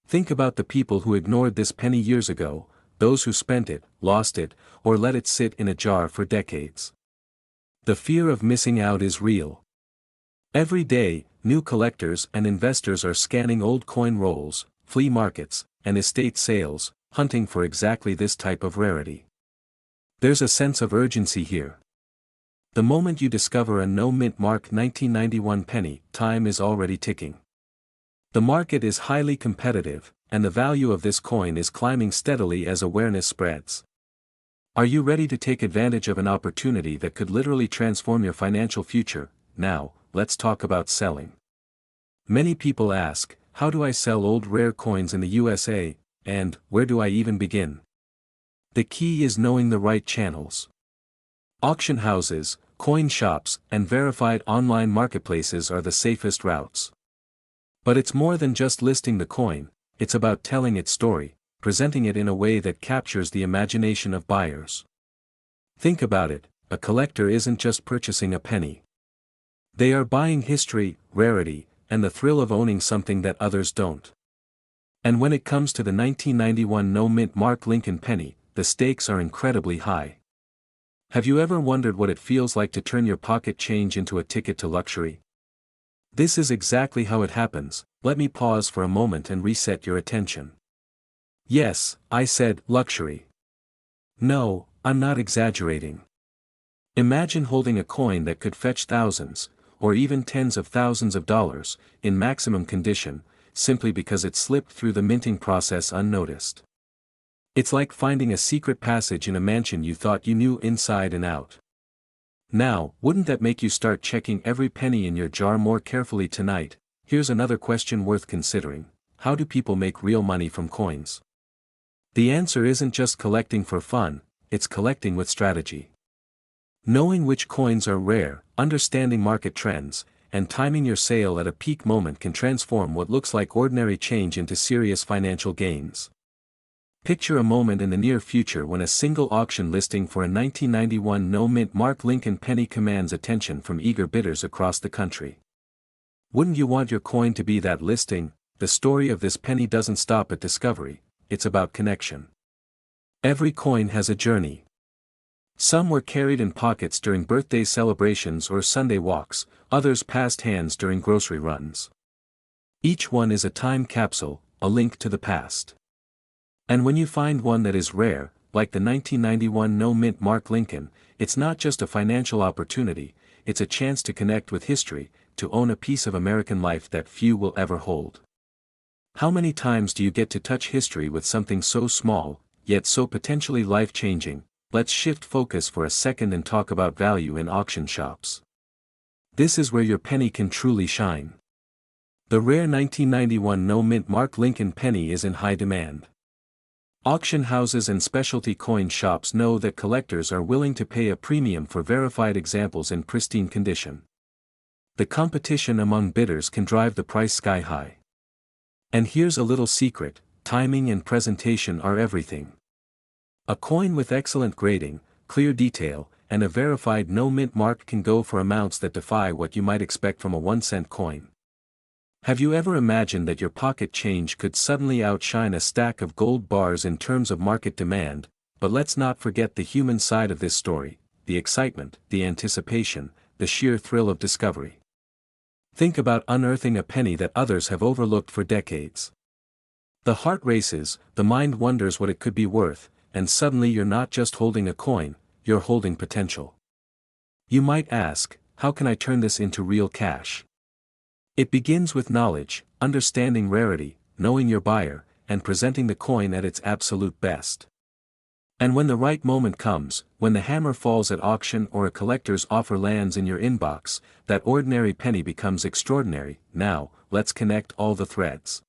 Think about the people who ignored this penny years ago, those who spent it, lost it, or let it sit in a jar for decades. The fear of missing out is real. Every day, new collectors and investors are scanning old coin rolls, flea markets, and estate sales, hunting for exactly this type of rarity. There's a sense of urgency here. The moment you discover a no-mint mark 1991 penny, time is already ticking. The market is highly competitive, and the value of this coin is climbing steadily as awareness spreads. Are you ready to take advantage of an opportunity that could literally transform your financial future? Now, let's talk about selling. Many people ask, how do I sell old rare coins in the USA, and where do I even begin? The key is knowing the right channels. Auction houses, coin shops, and verified online marketplaces are the safest routes. But it's more than just listing the coin, it's about telling its story, presenting it in a way that captures the imagination of buyers. Think about it, a collector isn't just purchasing a penny. They are buying history, rarity, and the thrill of owning something that others don't. And when it comes to the 1991 no-mint Mark Lincoln penny, the stakes are incredibly high. Have you ever wondered what it feels like to turn your pocket change into a ticket to luxury? This is exactly how it happens. Let me pause for a moment and reset your attention. Yes, I said luxury. No, I'm not exaggerating. Imagine holding a coin that could fetch thousands, or even tens of thousands of dollars, in maximum condition, simply because it slipped through the minting process unnoticed. It's like finding a secret passage in a mansion you thought you knew inside and out. Now, wouldn't that make you start checking every penny in your jar more carefully tonight? Here's another question worth considering. How do people make real money from coins? The answer isn't just collecting for fun, it's collecting with strategy. Knowing which coins are rare, understanding market trends, and timing your sale at a peak moment can transform what looks like ordinary change into serious financial gains. Picture a moment in the near future when a single auction listing for a 1991 no-mint Mark Lincoln penny commands attention from eager bidders across the country. Wouldn't you want your coin to be that listing? The story of this penny doesn't stop at discovery, it's about connection. Every coin has a journey. Some were carried in pockets during birthday celebrations or Sunday walks, others passed hands during grocery runs. Each one is a time capsule, a link to the past. And when you find one that is rare, like the 1991 no-mint Mark Lincoln, it's not just a financial opportunity, it's a chance to connect with history, to own a piece of American life that few will ever hold. How many times do you get to touch history with something so small, yet so potentially life-changing? Let's shift focus for a second and talk about value in auction shops. This is where your penny can truly shine. The rare 1991 no-mint Mark Lincoln penny is in high demand. Auction houses and specialty coin shops know that collectors are willing to pay a premium for verified examples in pristine condition. The competition among bidders can drive the price sky high. And here's a little secret: timing and presentation are everything. A coin with excellent grading, clear detail, and a verified no-mint mark can go for amounts that defy what you might expect from a 1-cent coin. Have you ever imagined that your pocket change could suddenly outshine a stack of gold bars in terms of market demand? But let's not forget the human side of this story: the excitement, the anticipation, the sheer thrill of discovery. Think about unearthing a penny that others have overlooked for decades. The heart races, the mind wonders what it could be worth, and suddenly you're not just holding a coin, you're holding potential. You might ask, how can I turn this into real cash? It begins with knowledge, understanding rarity, knowing your buyer, and presenting the coin at its absolute best. And when the right moment comes, when the hammer falls at auction or a collector's offer lands in your inbox, that ordinary penny becomes extraordinary. Now, let's connect all the threads.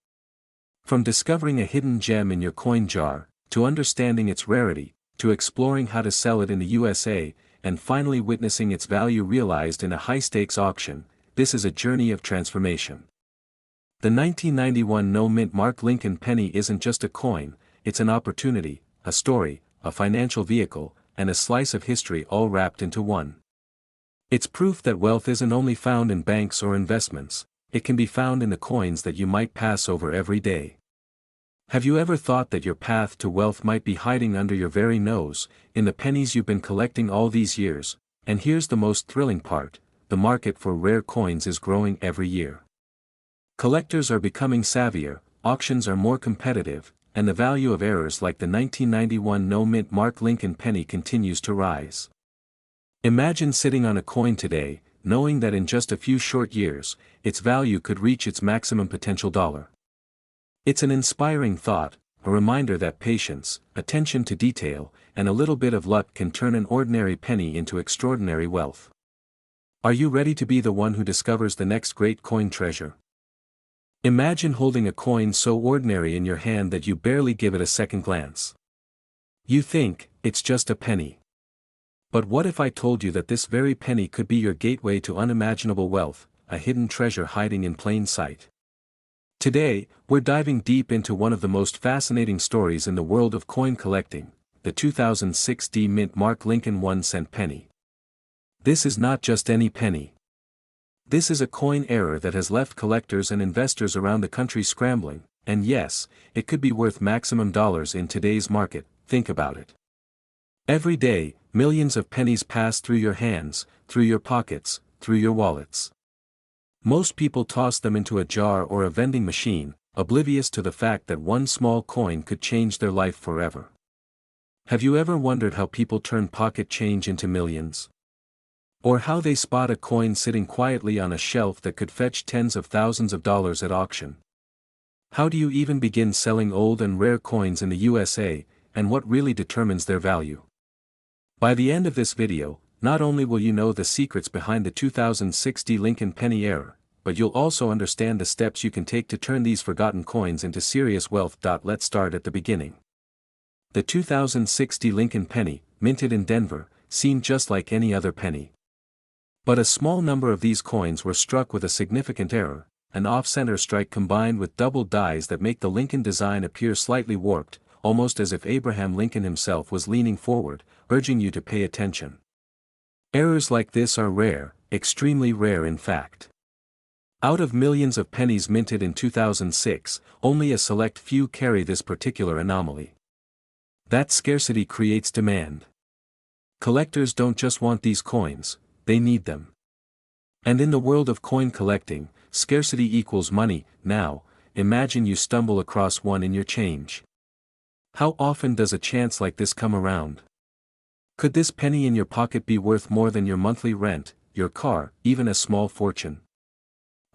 From discovering a hidden gem in your coin jar, to understanding its rarity, to exploring how to sell it in the USA, and finally witnessing its value realized in a high-stakes auction, this is a journey of transformation. The 1991 no-mint Mark Lincoln penny isn't just a coin, it's an opportunity, a story, a financial vehicle, and a slice of history all wrapped into one. It's proof that wealth isn't only found in banks or investments, it can be found in the coins that you might pass over every day. Have you ever thought that your path to wealth might be hiding under your very nose, in the pennies you've been collecting all these years? And here's the most thrilling part: the market for rare coins is growing every year. Collectors are becoming savvier, auctions are more competitive, and the value of errors like the 1991 no-mint Mark Lincoln penny continues to rise. Imagine sitting on a coin today, knowing that in just a few short years, its value could reach its maximum potential dollar. It's an inspiring thought, a reminder that patience, attention to detail, and a little bit of luck can turn an ordinary penny into extraordinary wealth. Are you ready to be the one who discovers the next great coin treasure? Imagine holding a coin so ordinary in your hand that you barely give it a second glance. You think, it's just a penny. But what if I told you that this very penny could be your gateway to unimaginable wealth, a hidden treasure hiding in plain sight? Today, we're diving deep into one of the most fascinating stories in the world of coin collecting, the 2006 D-Mint Mark Lincoln 1-cent penny. This is not just any penny. This is a coin error that has left collectors and investors around the country scrambling, and yes, it could be worth maximum dollars in today's market. Think about it. Every day, millions of pennies pass through your hands, through your pockets, through your wallets. Most people toss them into a jar or a vending machine, oblivious to the fact that one small coin could change their life forever. Have you ever wondered how people turn pocket change into millions? Or how they spot a coin sitting quietly on a shelf that could fetch tens of thousands of dollars at auction? How do you even begin selling old and rare coins in the USA, and what really determines their value? By the end of this video, not only will you know the secrets behind the 2060 Lincoln penny era, but you'll also understand the steps you can take to turn these forgotten coins into serious wealth. Let's start at the beginning. The 2060 Lincoln penny, minted in Denver, seemed just like any other penny. But a small number of these coins were struck with a significant error, an off-center strike combined with double dies that make the Lincoln design appear slightly warped, almost as if Abraham Lincoln himself was leaning forward, urging you to pay attention. Errors like this are rare, extremely rare in fact. Out of millions of pennies minted in 2006, only a select few carry this particular anomaly. That scarcity creates demand. Collectors don't just want these coins, they need them. And in the world of coin collecting, scarcity equals money. Now, imagine you stumble across one in your change. How often does a chance like this come around? Could this penny in your pocket be worth more than your monthly rent, your car, even a small fortune?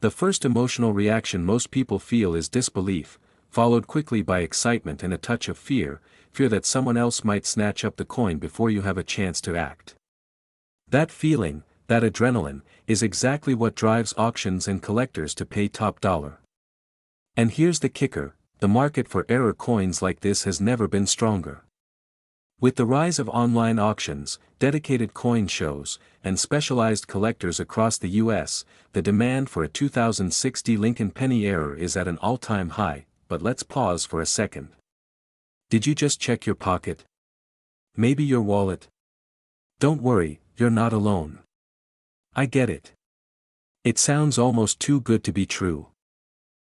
The first emotional reaction most people feel is disbelief, followed quickly by excitement and a touch of fear that someone else might snatch up the coin before you have a chance to act. That feeling, that adrenaline, is exactly what drives auctions and collectors to pay top dollar. And here's the kicker, the market for error coins like this has never been stronger. With the rise of online auctions, dedicated coin shows, and specialized collectors across the US, the demand for a 2060 Lincoln penny error is at an all-time high. But let's pause for a second. Did you just check your pocket? Maybe your wallet? Don't worry, you're not alone. I get it. It sounds almost too good to be true.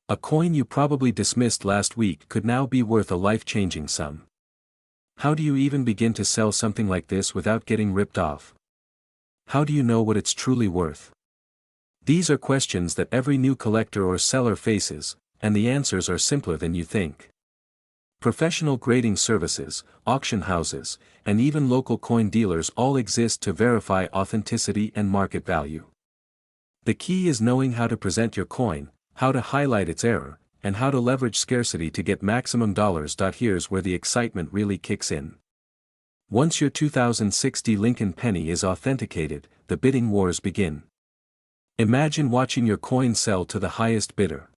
A coin you probably dismissed last week could now be worth a life-changing sum. How do you even begin to sell something like this without getting ripped off? How do you know what it's truly worth? These are questions that every new collector or seller faces, and the answers are simpler than you think. Professional grading services, auction houses, and even local coin dealers all exist to verify authenticity and market value. The key is knowing how to present your coin, how to highlight its error, and how to leverage scarcity to get maximum dollars. Here's where the excitement really kicks in. Once your 2060 Lincoln penny is authenticated, the bidding wars begin. Imagine watching your coin sell to the highest bidder.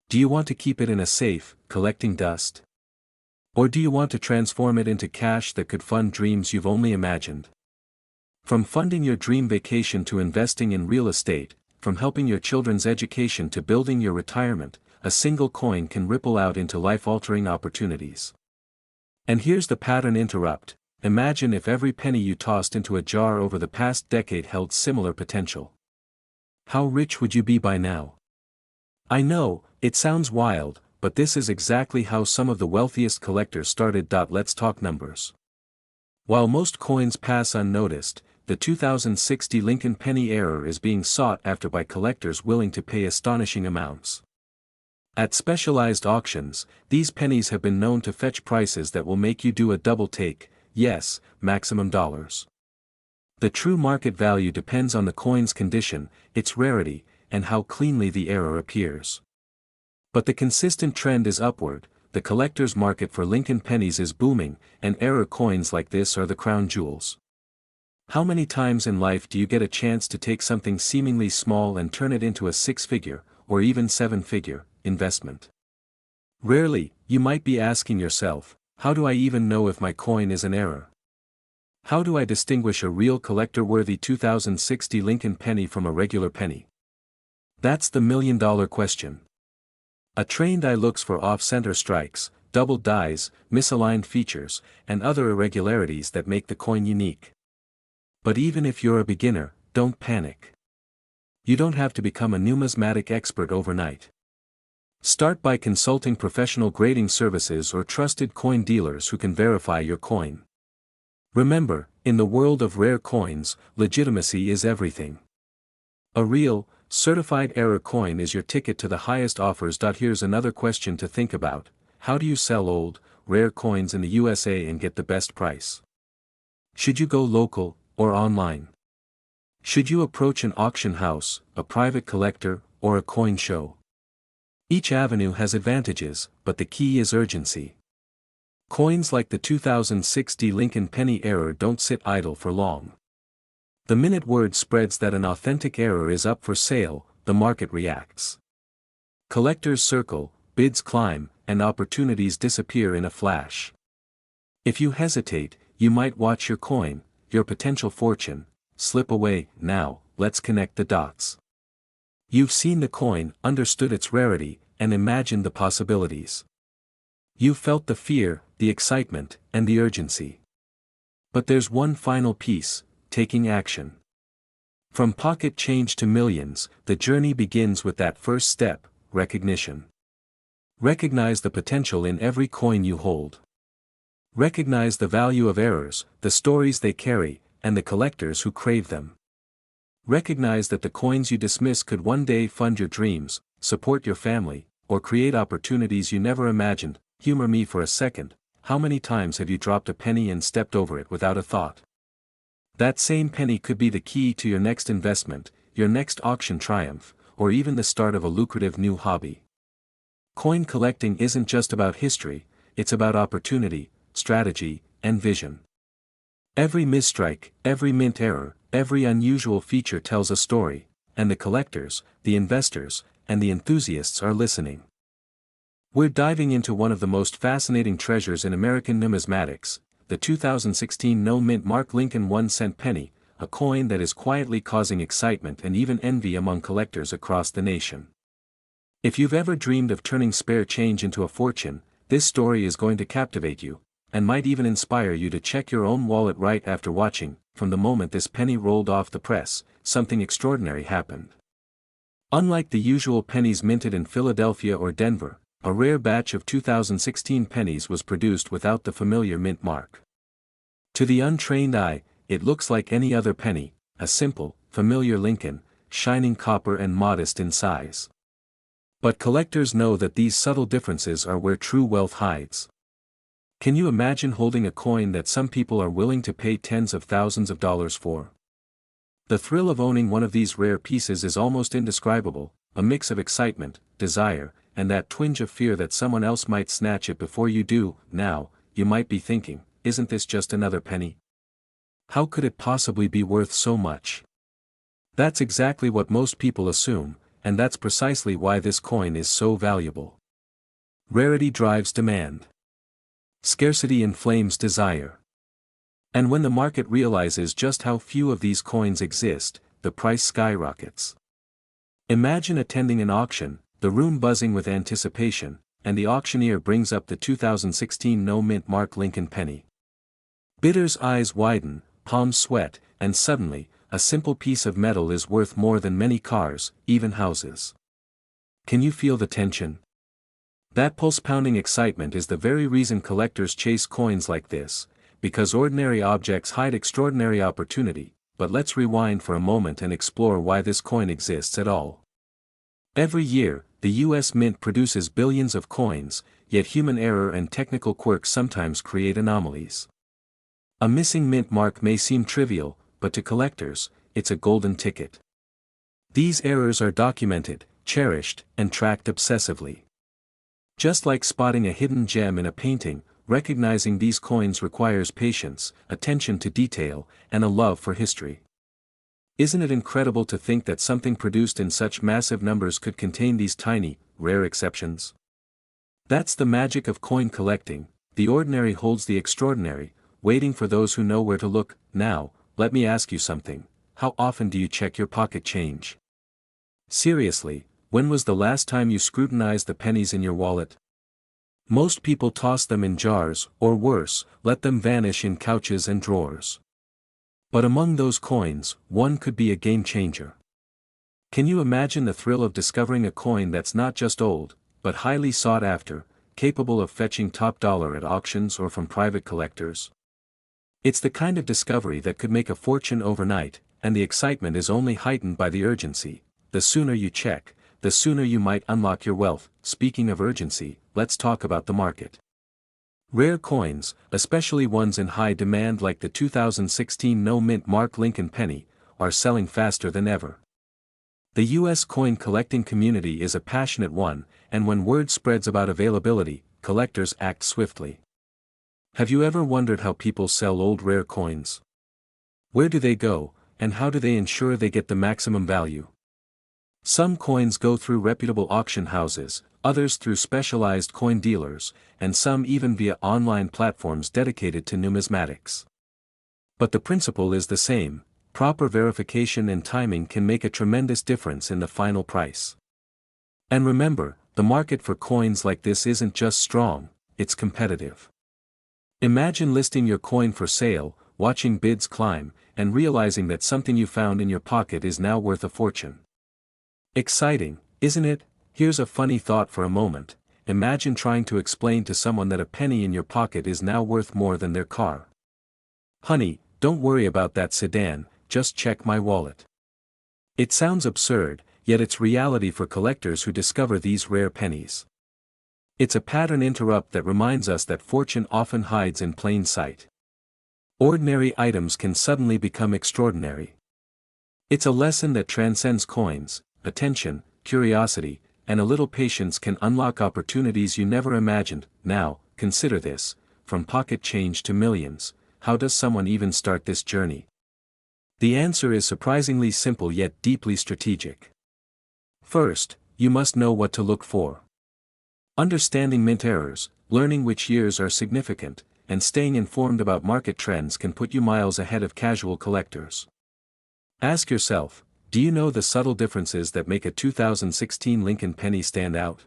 Do you want to keep it in a safe, collecting dust? Or do you want to transform it into cash that could fund dreams you've only imagined? From funding your dream vacation to investing in real estate, from helping your children's education to building your retirement, a single coin can ripple out into life-altering opportunities. And here's the pattern interrupt. Imagine if every penny you tossed into a jar over the past decade held similar potential. How rich would you be by now? I know, it sounds wild, but this is exactly how some of the wealthiest collectors started. Let's talk numbers. While most coins pass unnoticed, the 2060 Lincoln penny error is being sought after by collectors willing to pay astonishing amounts. At specialized auctions, these pennies have been known to fetch prices that will make you do a double take, yes, maximum dollars. The true market value depends on the coin's condition, its rarity, and how cleanly the error appears. But the consistent trend is upward, the collector's market for Lincoln pennies is booming, and error coins like this are the crown jewels. How many times in life do you get a chance to take something seemingly small and turn it into a six-figure, or even seven-figure, investment? Rarely. You might be asking yourself, how do I even know if my coin is an error? How do I distinguish a real collector-worthy 2060 Lincoln penny from a regular penny? That's the million-dollar question. A trained eye looks for off-center strikes, double dies, misaligned features, and other irregularities that make the coin unique. But even if you're a beginner, don't panic. You don't have to become a numismatic expert overnight. Start by consulting professional grading services or trusted coin dealers who can verify your coin. Remember, in the world of rare coins, legitimacy is everything. A real, certified error coin is your ticket to the highest offers. Here's another question to think about: how do you sell old, rare coins in the USA and get the best price? Should you go local, or online? Should you approach an auction house, a private collector, or a coin show? Each avenue has advantages, but the key is urgency. Coins like the 2006 Lincoln penny error don't sit idle for long. The minute word spreads that an authentic error is up for sale, the market reacts. Collectors circle, bids climb, and opportunities disappear in a flash. If you hesitate, you might watch your coin, your potential fortune, slip away. Now, let's connect the dots. You've seen the coin, understood its rarity, and imagined the possibilities. You've felt the fear, the excitement, and the urgency. But there's one final piece: taking action. From pocket change to millions, the journey begins with that first step: recognition. Recognize the potential in every coin you hold. Recognize the value of errors, the stories they carry, and the collectors who crave them. Recognize that the coins you dismiss could one day fund your dreams, support your family, or create opportunities you never imagined. Humor me for a second: how many times have you dropped a penny and stepped over it without a thought? That same penny could be the key to your next investment, your next auction triumph, or even the start of a lucrative new hobby. Coin collecting isn't just about history, it's about opportunity, strategy, and vision. Every misstrike, every mint error, every unusual feature tells a story, and the collectors, the investors, and the enthusiasts are listening. We're diving into one of the most fascinating treasures in American numismatics, the 2016 no-mint mark Lincoln 1-cent penny, a coin that is quietly causing excitement and even envy among collectors across the nation. If you've ever dreamed of turning spare change into a fortune, this story is going to captivate you, and might even inspire you to check your own wallet. Right after watching. From the moment this penny rolled off the press, something extraordinary happened. Unlike the usual pennies minted in Philadelphia or Denver, a rare batch of 2016 pennies was produced without the familiar mint mark. To the untrained eye, it looks like any other penny, a simple, familiar Lincoln, shining copper and modest in size. But collectors know that these subtle differences are where true wealth hides. Can you imagine holding a coin that some people are willing to pay tens of thousands of dollars for? The thrill of owning one of these rare pieces is almost indescribable, a mix of excitement, desire, and that twinge of fear that someone else might snatch it before you do. Now, you might be thinking, isn't this just another penny? How could it possibly be worth so much? That's exactly what most people assume, and that's precisely why this coin is so valuable. Rarity drives demand. Scarcity inflames desire. And when the market realizes just how few of these coins exist, the price skyrockets. Imagine attending an auction, the room buzzing with anticipation, and the auctioneer brings up the 2016 no-mint mark Lincoln penny. Bidders' eyes widen, palms sweat, and suddenly, a simple piece of metal is worth more than many cars, even houses. Can you feel the tension? That pulse-pounding excitement is the very reason collectors chase coins like this, because ordinary objects hide extraordinary opportunity. But let's rewind for a moment and explore why this coin exists at all. Every year, the U.S. Mint produces billions of coins, yet human error and technical quirks sometimes create anomalies. A missing mint mark may seem trivial, but to collectors, it's a golden ticket. These errors are documented, cherished, and tracked obsessively. Just like spotting a hidden gem in a painting, recognizing these coins requires patience, attention to detail, and a love for history. Isn't it incredible to think that something produced in such massive numbers could contain these tiny, rare exceptions? That's the magic of coin collecting. The ordinary holds the extraordinary, waiting for those who know where to look. Now, let me ask you something: how often do you check your pocket change? Seriously, when was the last time you scrutinized the pennies in your wallet? Most people toss them in jars, or worse, let them vanish in couches and drawers. But among those coins, one could be a game changer. Can you imagine the thrill of discovering a coin that's not just old, but highly sought after, capable of fetching top dollar at auctions or from private collectors? It's the kind of discovery that could make a fortune overnight, and the excitement is only heightened by the urgency. the sooner you check, the sooner you might unlock your wealth. Speaking of urgency, let's talk about the market. Rare coins, especially ones in high demand like the 2016 no-mint mark Lincoln penny, are selling faster than ever. The U.S. coin collecting community is a passionate one, and when word spreads about availability, collectors act swiftly. Have you ever wondered how people sell old rare coins? Where do they go, and how do they ensure they get the maximum value? Some coins go through reputable auction houses, others through specialized coin dealers, and some even via online platforms dedicated to numismatics. But the principle is the same: proper verification and timing can make a tremendous difference in the final price. And remember, the market for coins like this isn't just strong, it's competitive. Imagine listing your coin for sale, watching bids climb, and realizing that something you found in your pocket is now worth a fortune. Exciting, isn't it? Here's a funny thought for a moment. Imagine trying to explain to someone that a penny in your pocket is now worth more than their car. Honey, don't worry about that sedan, just check my wallet. It sounds absurd, yet it's reality for collectors who discover these rare pennies. It's a pattern interrupt that reminds us that fortune often hides in plain sight. Ordinary items can suddenly become extraordinary. It's a lesson that transcends coins. Attention, curiosity, and a little patience can unlock opportunities you never imagined. Now, consider this: from pocket change to millions, how does someone even start this journey? The answer is surprisingly simple yet deeply strategic. First, you must know what to look for. Understanding mint errors, learning which years are significant, and staying informed about market trends can put you miles ahead of casual collectors. Ask yourself, do you know the subtle differences that make a 2016 Lincoln penny stand out?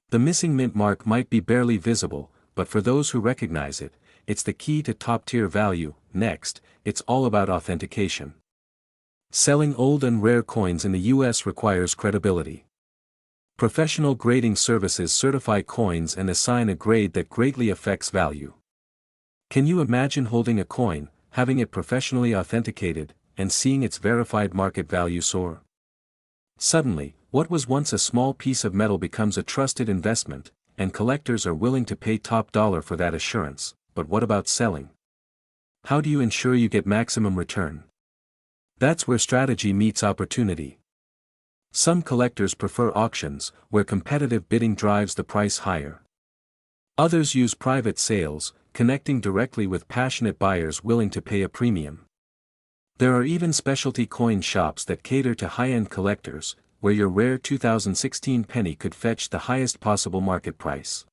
The missing mint mark might be barely visible, but for those who recognize it, it's the key to top-tier value. Next, it's all about authentication. Selling old and rare coins in the U.S. requires credibility. Professional grading services certify coins and assign a grade that greatly affects value. Can you imagine holding a coin, having it professionally authenticated, and seeing its verified market value soar? Suddenly, what was once a small piece of metal becomes a trusted investment, and collectors are willing to pay top dollar for that assurance. But what about selling? How do you ensure you get maximum return? That's where strategy meets opportunity. Some collectors prefer auctions, where competitive bidding drives the price higher. Others use private sales, connecting directly with passionate buyers willing to pay a premium. There are even specialty coin shops that cater to high-end collectors, where your rare 2016 penny could fetch the highest possible market price.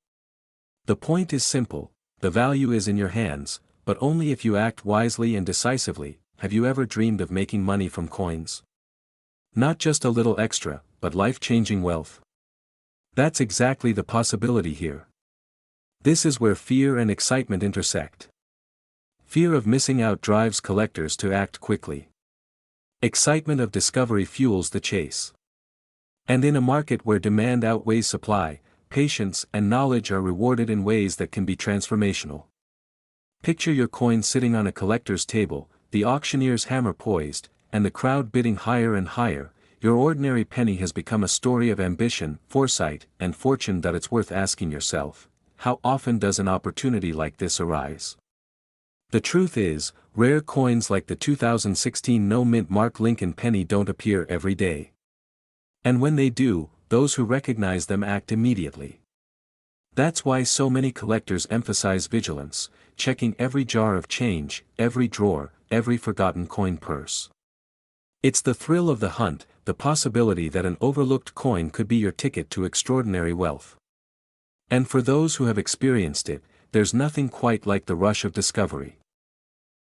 The point is simple: the value is in your hands, but only if you act wisely and decisively. Have you ever dreamed of making money from coins? Not just a little extra, but life-changing wealth. That's exactly the possibility here. This is where fear and excitement intersect. Fear of missing out drives collectors to act quickly. Excitement of discovery fuels the chase. And in a market where demand outweighs supply, patience and knowledge are rewarded in ways that can be transformational. Picture your coin sitting on a collector's table, the auctioneer's hammer poised, and the crowd bidding higher and higher. Your ordinary penny has become a story of ambition, foresight, and fortune. That it's worth asking yourself, how often does an opportunity like this arise? The truth is, rare coins like the 2016 no-mint mark Lincoln penny don't appear every day. And when they do, those who recognize them act immediately. That's why so many collectors emphasize vigilance, checking every jar of change, every drawer, every forgotten coin purse. It's the thrill of the hunt, the possibility that an overlooked coin could be your ticket to extraordinary wealth. And for those who have experienced it, there's nothing quite like the rush of discovery.